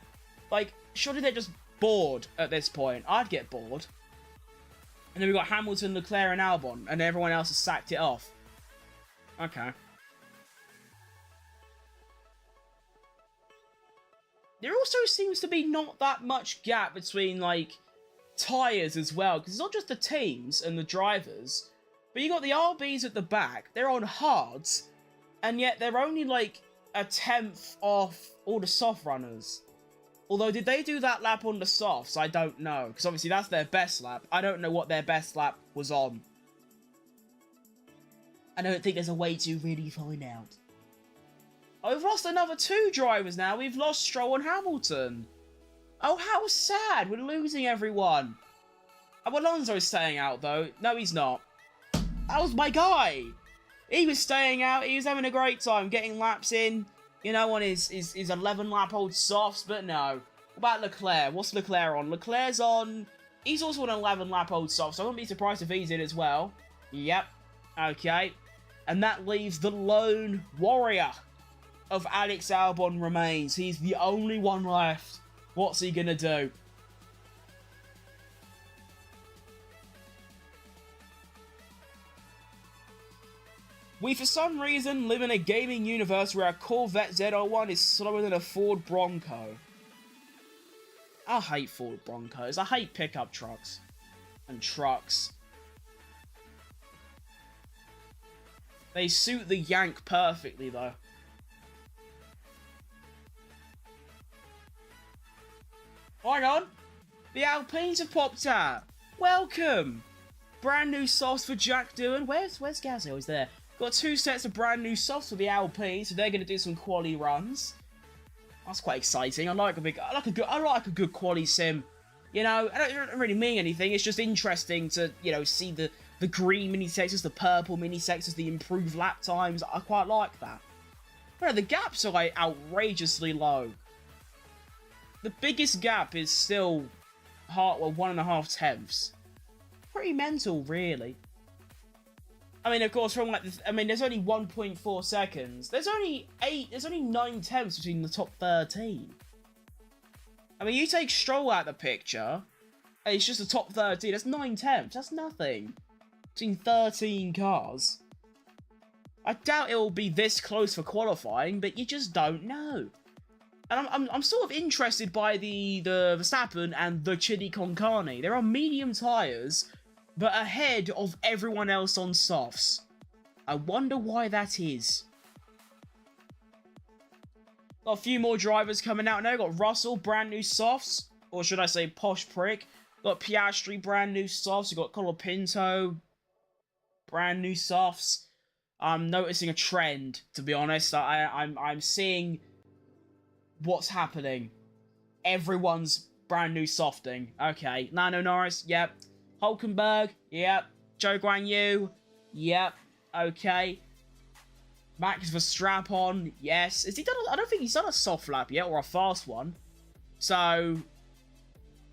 Like, surely they're just bored at this point. I'd get bored. And then we've got Hamilton, Leclerc, and Albon. And everyone else has sacked it off. Okay. There also seems to be not that much gap between, like, tyres as well. Because it's not just the teams and the drivers. But you got the RBs at the back. They're on hards. And yet they're only, like, a 10th off all the soft runners. Although, did they do that lap on the softs? I don't know. Because obviously that's their best lap. I don't know what their best lap was on. I don't think there's a way to really find out. Oh, we've lost another 2 drivers now. We've lost Stroll and Hamilton. Oh, how sad. We're losing everyone. Oh, Alonso's staying out, though. No, he's not. That was my guy. He was staying out. He was having a great time getting laps in, you know, on his 11-lap-old softs. But no. What about Leclerc? What's Leclerc on? Leclerc's on... He's also on an 11-lap-old soft, so I wouldn't be surprised if he's in as well. Yep. Okay. And that leaves the lone warrior of Alex Albon remains. He's the only one left. What's he gonna do? We, for some reason, live in a gaming universe where a Corvette Z01 is slower than a Ford Bronco. I hate Ford Broncos. I hate pickup trucks. And trucks. They suit the yank perfectly, though. Hang on. The Alpines have popped out. Welcome. Brand new softs for Jack Doohan. Where's Gazzy? Oh, he's there. Got 2 sets of brand new softs for the Alpines, so they're going to do some quali runs. That's quite exciting. I like a good quali sim. You know, I don't really mean anything. It's just interesting to, you know, see the green mini sectors, the purple mini sectors, the improved lap times. I quite like that. But no, the gaps are like outrageously low. The biggest gap is still 1.5 tenths. Pretty mental, really. I mean, of course, from like, there's only 1.4 seconds. There's only 9 tenths between the top 13. I mean, you take Stroll out of the picture, and it's just the top 13. That's 9 tenths. That's nothing. Between 13 cars. I doubt it will be this close for qualifying, but you just don't know. And I'm sort of interested by the Verstappen and the Chili con Carne. They're on medium tyres, but ahead of everyone else on softs. I wonder why that is. Got a few more drivers coming out now. Got Russell, brand new softs. Or should I say posh prick. Got Piastri, brand new softs. You got Colapinto, brand new softs. I'm noticing a trend, to be honest. I'm seeing what's happening. Everyone's brand new softing. Okay. Lando Norris, yep. Hulkenberg, yep. Zhou Guanyu, yep. Okay. Max Verstappen, yes. Has he done? I don't think he's done a soft lap yet, or a fast one. So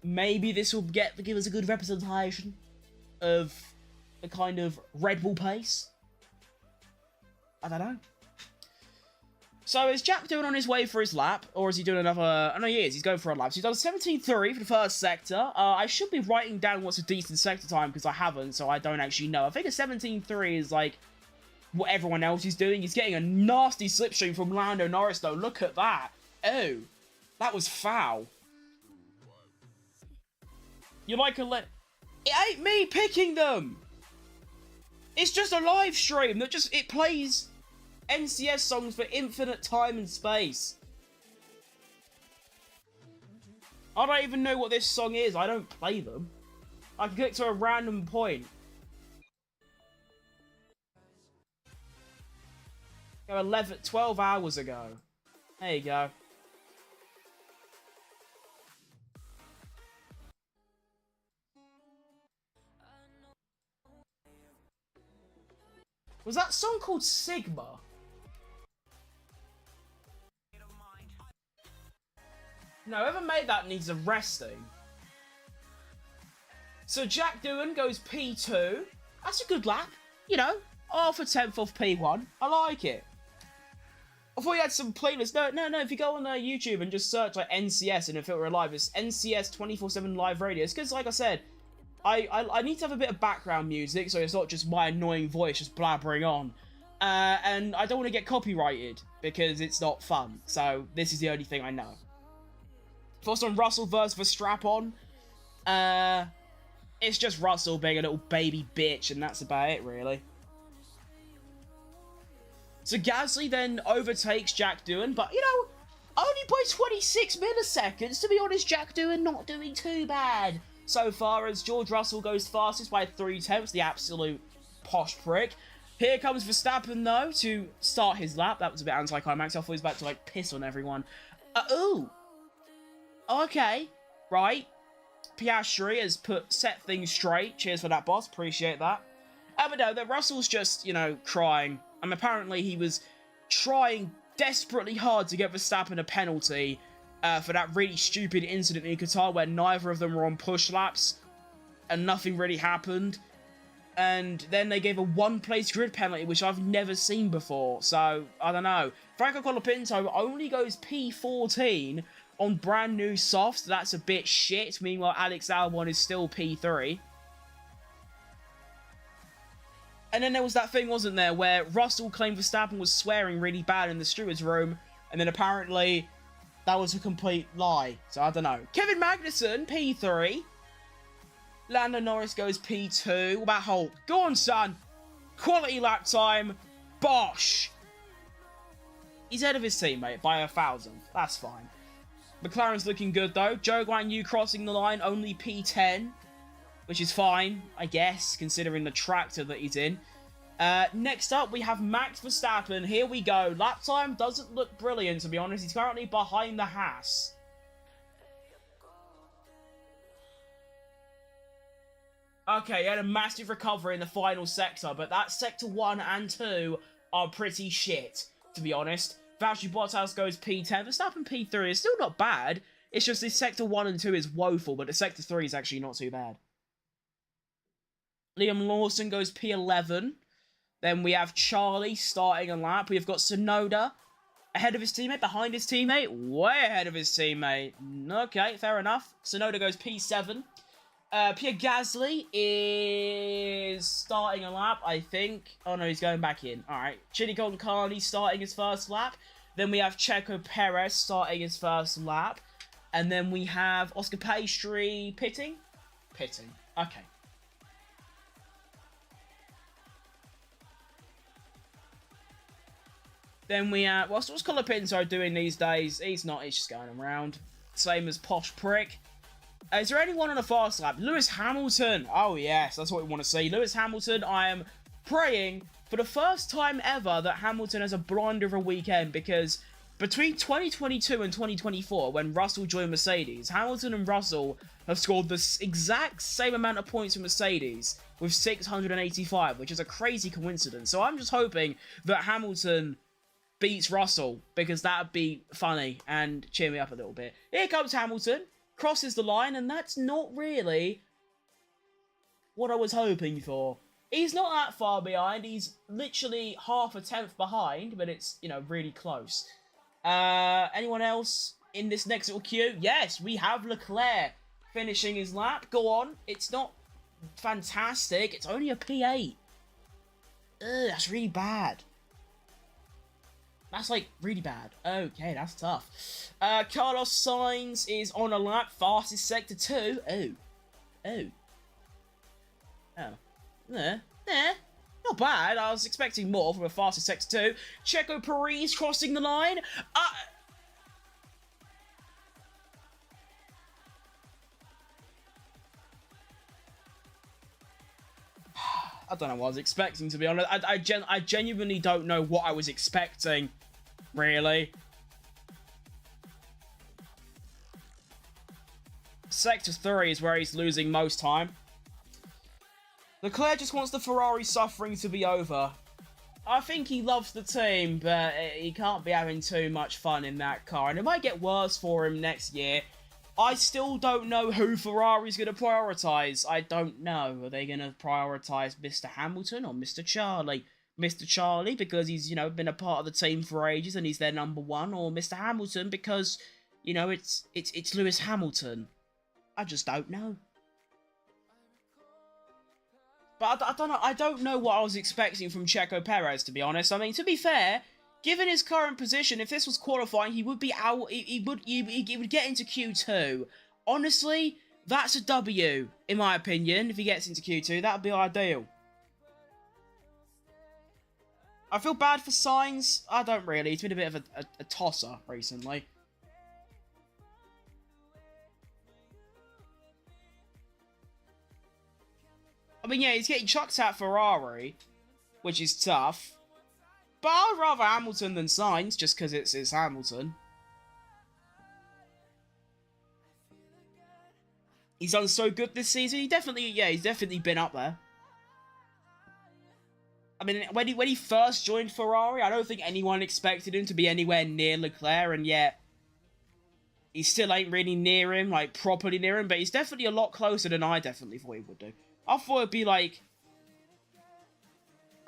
maybe this will give us a good representation of the kind of Red Bull pace. I don't know. So is Jack doing on his way for his lap, or is he doing another? Oh no, he is. He's going for a lap. So he's done 17.3 for the first sector. I should be writing down what's a decent sector time because I haven't, so I don't actually know. I think a 17.3 is like what everyone else is doing. He's getting a nasty slipstream from Lando Norris, though. Look at that. Oh, that was foul. You like a It ain't me picking them. It's just a live stream that it plays NCS songs for infinite time and space. I don't even know what this song is. I don't play them. I can click to a random point. Go 12 hours ago. There you go. Was that song called Sigma? No, whoever made that needs arresting. So Jack Doohan goes P2. That's a good lap. You know, half a tenth off P1. I like it. I thought you had some playlists. No. If you go on YouTube and just search like NCS and if it were live, it's NCS 24/7 live radio. It's because, like I said, I need to have a bit of background music so it's not just my annoying voice just blabbering on. And I don't want to get copyrighted because it's not fun. So this is the only thing I know. First on Russell versus Verstappen. It's just Russell being a little baby bitch, and that's about it, really. So Gasly then overtakes Jack Doohan, but, you know, only by 26 milliseconds. To be honest, Jack Doohan not doing too bad so far, as George Russell goes fastest by 3 tenths, the absolute posh prick. Here comes Verstappen, though, to start his lap. That was a bit anticlimactic. I thought he was about to, like, piss on everyone. Ooh. Okay. Right. Piastri has set things straight. Cheers for that, boss. Appreciate that. But no, that Russell's just, you know, crying. And apparently he was trying desperately hard to get Verstappen a penalty for that really stupid incident in Qatar where neither of them were on push laps and nothing really happened. and then they gave a one-place grid penalty, which I've never seen before. So, I don't know. Franco Colapinto only goes P14 on brand new softs. That's a bit shit. Meanwhile, Alex Albon is still P3. And then there was that thing, wasn't there, where Russell claimed Verstappen was swearing really bad in the steward's room, and then apparently that was a complete lie. So I don't know. Kevin Magnussen, P3. Lando Norris goes P2. What about Holt? Go on, son. Quality lap time. Bosh. He's ahead of his teammate by 1,000. That's fine. McLaren's looking good, though. Zhou Guanyu crossing the line, only P10. Which is fine, I guess, considering the tractor that he's in. Next up, we have Max Verstappen. Here we go. Lap time doesn't look brilliant, to be honest. He's currently behind the Haas. Okay, he had a massive recovery in the final sector, but that sector 1 and 2 are pretty shit, to be honest. Valtteri Bottas goes P10. Verstappen P3 is still not bad. It's just this sector 1 and 2 is woeful, but the sector 3 is actually not too bad. Liam Lawson goes P11. Then we have Charlie starting a lap. We've got Tsunoda ahead of his teammate, behind his teammate, way ahead of his teammate. Okay, fair enough. Tsunoda goes P7. Pierre Gasly is starting a lap, I think. Oh no, he's going back in. Alright. Chidi Carney starting his first lap. Then we have Checo Perez starting his first lap. And then we have Oscar Piastri pitting? Pitting. Okay. Then we have... What's Colapinto doing these days? He's not. He's just going around. Same as Posh Prick. Is there anyone on a fast lap? Lewis Hamilton. Oh, yes. That's what we want to see. Lewis Hamilton, I am praying for the first time ever that Hamilton has a blinder of a weekend, because between 2022 and 2024, when Russell joined Mercedes, Hamilton and Russell have scored the exact same amount of points for Mercedes with 685, which is a crazy coincidence. So I'm just hoping that Hamilton beats Russell, because that would be funny and cheer me up a little bit. Here comes Hamilton, crosses the line, and that's not really what I was hoping for. He's not that far behind. He's literally half a tenth behind, but it's, you know, really close. Anyone else in this next little queue? Yes, we have Leclerc finishing his lap. Go on. It's not fantastic. It's only a P8. Ugh, that's really bad. That's, like, really bad. Okay, that's tough. Carlos Sainz is on a lap. Fastest sector 2. Oh. Not bad. I was expecting more from a fastest sector 2. Checo Perez crossing the line. I don't know what I was expecting, to be honest. I genuinely don't know what I was expecting, really. Sector 3 is where he's losing most time. Leclerc just wants the Ferrari suffering to be over. I think he loves the team, but he can't be having too much fun in that car. And it might get worse for him next year. I still don't know who Ferrari's going to prioritise. I don't know. Are they going to prioritise Mr. Hamilton or Mr. Charlie? Mr. Charlie, because he's, you know, been a part of the team for ages and he's their number one, or Mr. Hamilton because, you know, it's Lewis Hamilton. I just don't know. But I don't know. I don't know what I was expecting from Checo Perez, to be honest. I mean, to be fair, given his current position, if this was qualifying, he would be out. He would get into Q2. Honestly, that's a W, in my opinion. If he gets into Q2, that would be ideal. I feel bad for Sainz. I don't really. He's been a bit of a tosser recently. I mean, yeah, he's getting chucked at Ferrari, which is tough. But I'd rather Hamilton than Sainz, just because it's Hamilton. He's done so good this season. He's definitely been up there. I mean, when he first joined Ferrari, I don't think anyone expected him to be anywhere near Leclerc, and yet he still ain't really near him, like properly near him, but he's definitely a lot closer than I definitely thought he would do. I thought it'd be like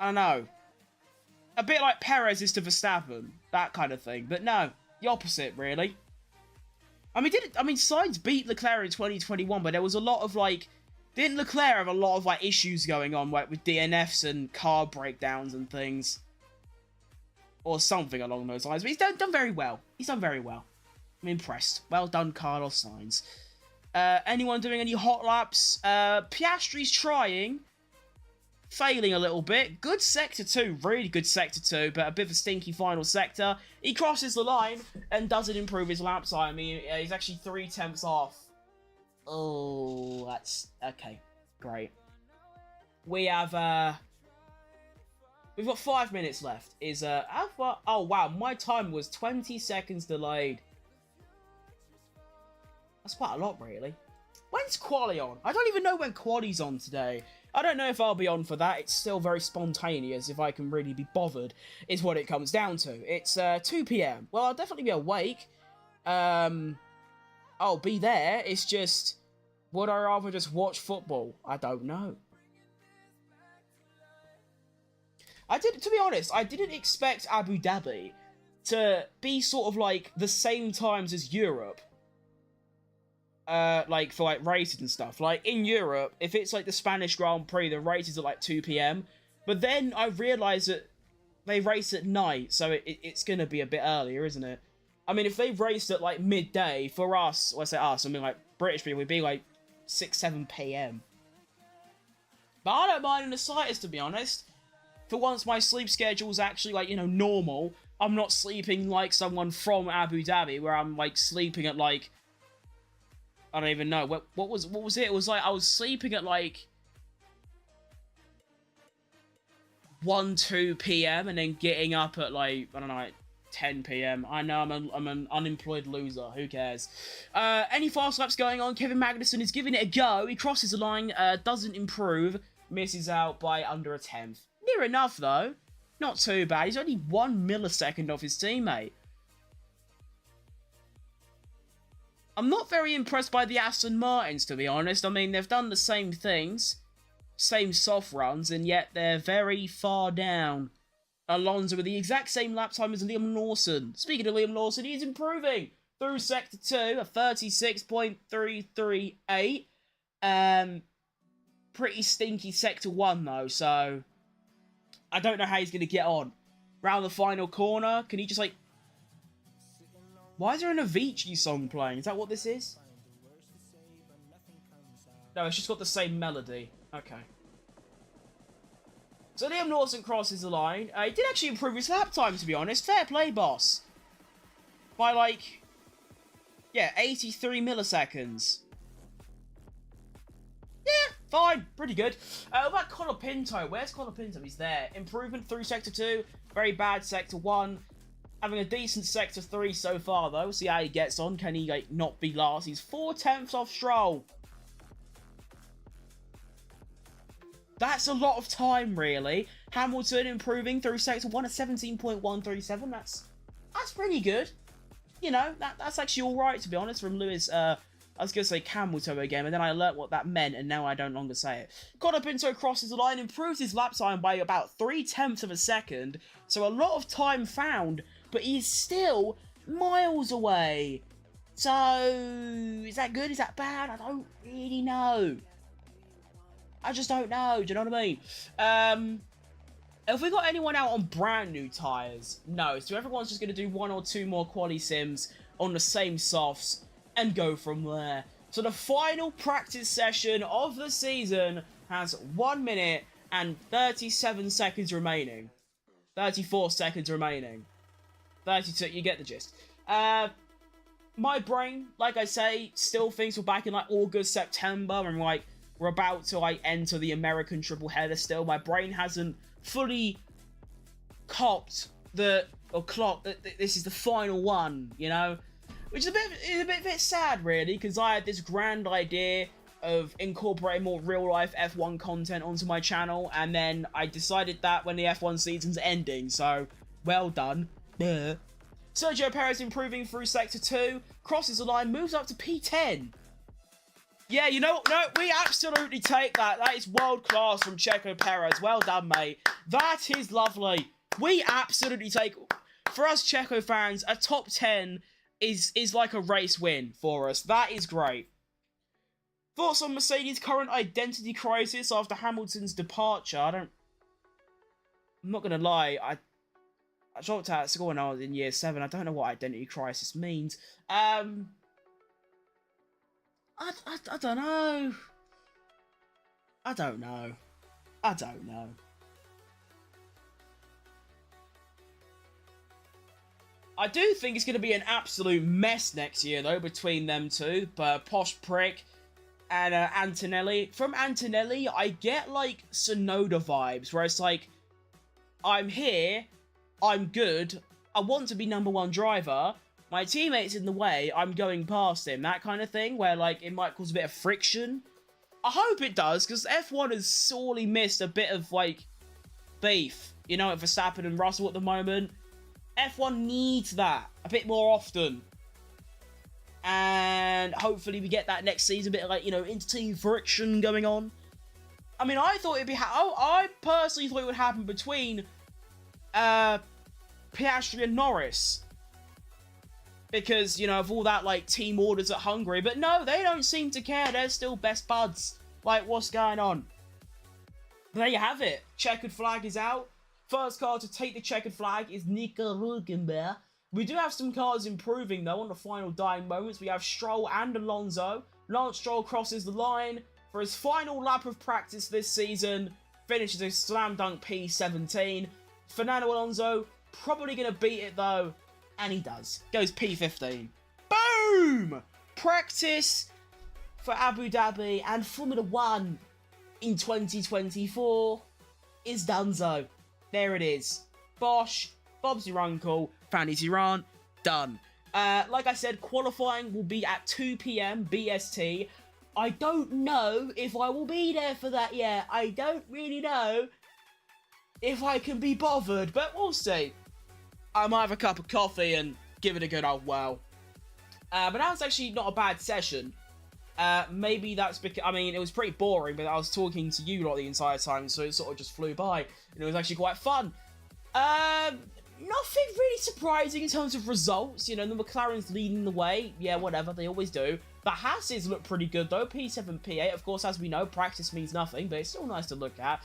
I don't know. A bit like Perez is to Verstappen, that kind of thing. But no, the opposite, really. I mean, Sainz beat Leclerc in 2021, but there was a lot of, like... Didn't Leclerc have a lot of, like, issues going on, like, with DNFs and car breakdowns and things? Or something along those lines. But he's done very well. He's done very well. I'm impressed. Well done, Carlos Sainz. Anyone doing any hot laps? Piastri's trying. Failing a little bit. Good sector 2. Really good sector 2, but a bit of a stinky final sector. He crosses the line and doesn't improve his lap time. He's actually 3/10 off. Oh, that's... Okay, great. We have, we've got 5 minutes left. How far... Oh, wow, my time was 20 seconds delayed. That's quite a lot, really. When's Quali on? I don't even know when Quali's on today. I don't know if I'll be on for that. It's still very spontaneous, if I can really be bothered, is what it comes down to. It's 2 PM. Well, I'll definitely be awake. I'll be there. It's just, would I rather just watch football? I don't know. To be honest, I didn't expect Abu Dhabi to be sort of like the same times as Europe. Like for like races and stuff. Like in Europe, if it's like the Spanish Grand Prix, the races are like 2 PM. But then I realised that they race at night, so it's gonna be a bit earlier, isn't it? I mean, if they raced at like midday, for us, well, I say us, I mean like British people, would be like 6, 7 PM. But I don't mind in the slightest, to be honest. For once, my sleep schedule's actually like, you know, normal. I'm not sleeping like someone from Abu Dhabi, where I'm like sleeping at like, I don't even know. What was it? It was like I was sleeping at like 1, 2 PM and then getting up at like, I don't know, like 10 PM. I know I'm an unemployed loser. Who cares? Any fast laps going on? Kevin Magnussen is giving it a go. He crosses the line, doesn't improve, misses out by under a tenth. Near enough though. Not too bad. He's only 1 millisecond off his teammate. I'm not very impressed by the Aston Martins, to be honest. I mean, they've done the same things, same soft runs, and yet they're very far down. Alonso with the exact same lap time as Liam Lawson. Speaking of Liam Lawson, he's improving through Sector 2, a 36.338. Pretty stinky Sector 1, though, so I don't know how he's going to get on. Round the final corner, can he just, like... Why is there an Avicii song playing? Is that what this is? No, it's just got the same melody. Okay. So Liam Lawson crosses the line. He did actually improve his lap time, to be honest. Fair play, boss. By, like... Yeah, 83 milliseconds. Yeah, fine. Pretty good. What about Colapinto? Where's Colapinto? He's there. Improvement through Sector 2. Very bad Sector 1. Having a decent Sector 3 so far, though. See how he gets on. Can he, like, not be last? He's 4/10 off Stroll. That's a lot of time, really. Hamilton improving through Sector 1 at 17.137. That's pretty good. You know, that's actually alright, to be honest, from Lewis. I was going to say Hamilton again, and then I learnt what that meant, and now I don't longer say it. Colapinto crosses the line, improves his lap time by about 3/10 of a second. So a lot of time found, but he's still miles away. So, is that good? Is that bad? I don't really know. I just don't know. Do you know what I mean? Have we got anyone out on brand new tyres? No. So everyone's just going to do 1 or 2 more quali sims on the same softs and go from there. So the final practice session of the season has 1 minute and 37 seconds remaining. 34 seconds remaining. 32, you get the gist. My brain, like I say, still thinks we're back in like August, September, and like we're about to like enter the American triple header still. My brain hasn't fully clocked that this is the final one, you know? Which is a bit sad, really, because I had this grand idea of incorporating more real-life F1 content onto my channel, and then I decided that when the F1 season's ending, so, well done. Duh. Sergio Perez improving through Sector 2, crosses the line, moves up to P10. Yeah, you know, no, we absolutely take that. That is world class from Checo Perez. Well done, mate. That is lovely. We absolutely take, for us Checo fans, a top 10 is like a race win for us. That is great. Thoughts on Mercedes' current identity crisis after Hamilton's departure? I'm not going to lie, I dropped out of school when I was in year 7. I don't know what identity crisis means. I don't know. I don't know. I do think it's going to be an absolute mess next year, though, between them two. But Posh Prick and Antonelli. From Antonelli, I get, like, Tsunoda vibes, where it's like, I'm here, I'm good, I want to be #1 driver, my teammate's in the way, I'm going past him. That kind of thing, where, like, it might cause a bit of friction. I hope it does, because F1 has sorely missed a bit of, like, beef, you know, with Verstappen and Russell at the moment. F1 needs that a bit more often. And hopefully we get that next season, a bit of, like, you know, inter-team friction going on. I mean, I thought it'd be... I personally thought it would happen between Piastri and Norris. Because, you know, of all that, like, team orders at Hungary. But no, they don't seem to care. They're still best buds. Like, what's going on? But there you have it. Checkered flag is out. First car to take the checkered flag is Nico Hülkenberg. We do have some cars improving, though, on the final dying moments. We have Stroll and Alonso. Lance Stroll crosses the line for his final lap of practice this season. Finishes a slam dunk P17. Fernando Alonso probably going to beat it, though. And he does. Goes P15. Boom! Practice for Abu Dhabi and Formula 1 in 2024 is donezo. There it is. Bosh, Bob's your uncle, Fanny's your aunt, done. Like I said, qualifying will be at 2 PM BST. I don't know if I will be there for that yet. I don't really know if I can be bothered, but we'll see. I might have a cup of coffee and give it a good old whirl. But that was actually not a bad session. Maybe that's because, I mean, it was pretty boring, but I was talking to you lot the entire time, so it sort of just flew by, and it was actually quite fun. Nothing really surprising in terms of results. You know, the McLaren's leading the way. Yeah, whatever, they always do. The Hasses look pretty good, though. P7, P8, of course, as we know, practice means nothing, but it's still nice to look at.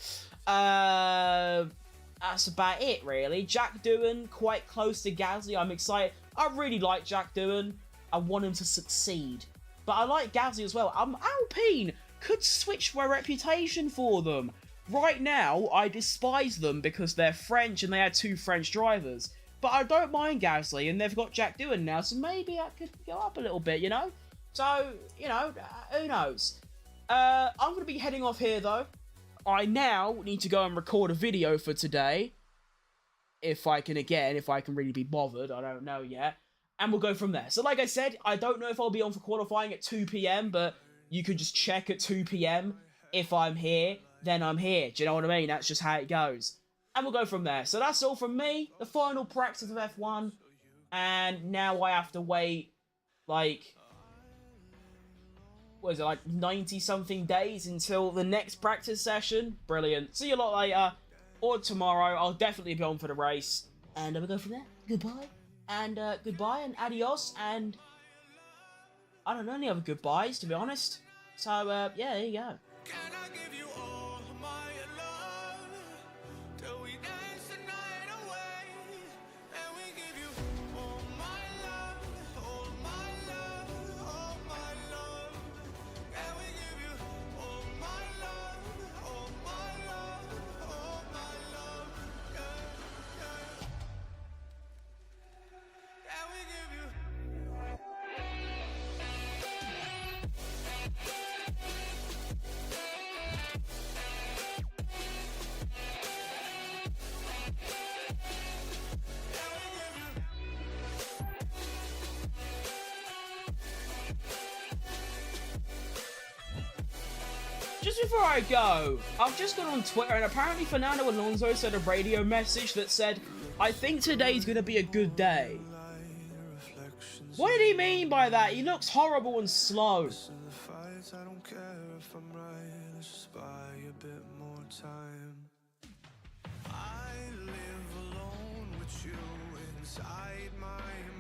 That's about it, really. Jack Doohan, quite close to Gasly. I'm excited. I really like Jack Doohan. I want him to succeed. But I like Gasly as well. Alpine could switch my reputation for them. Right now, I despise them because they're French and they had 2 French drivers. But I don't mind Gasly, and they've got Jack Doohan now, so maybe I could go up a little bit, you know? So, you know, who knows? I'm going to be heading off here, though. I now need to go and record a video for today. If I can really be bothered. I don't know yet. And we'll go from there. So like I said, I don't know if I'll be on for qualifying at 2 PM, but you can just check at 2 PM. If I'm here, then I'm here. Do you know what I mean? That's just how it goes. And we'll go from there. So that's all from me. The final practice of F1. And now I have to wait, like, what is it, like 90-something days until the next practice session. Brilliant. See you a lot later. Or tomorrow. I'll definitely be on for the race. And we'll go from there. Goodbye. And goodbye and adios. And I don't know any other goodbyes, to be honest. So, yeah, there you go. Can I give you all my love till we dance the night away? And we give you all my love, all my love, all my love. And we give you all my love, all my love, all my love. Yeah, yeah. And we give you. Just before I go, I've just gone on Twitter and apparently Fernando Alonso sent a radio message that said, I think today's going to be a good day. What did he mean by that? He looks horrible and slow. In the fights, I don't care if I'm right. Let's just buy a bit more time. I live alone with you inside my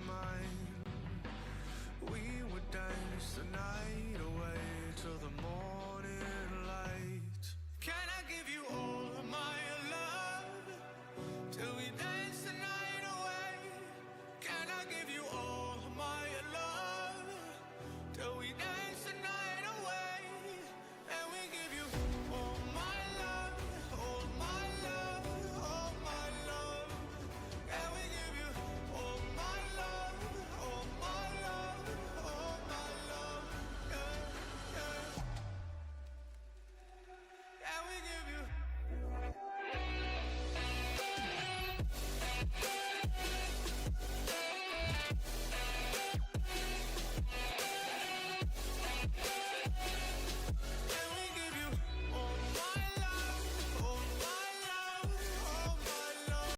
mind. We were dying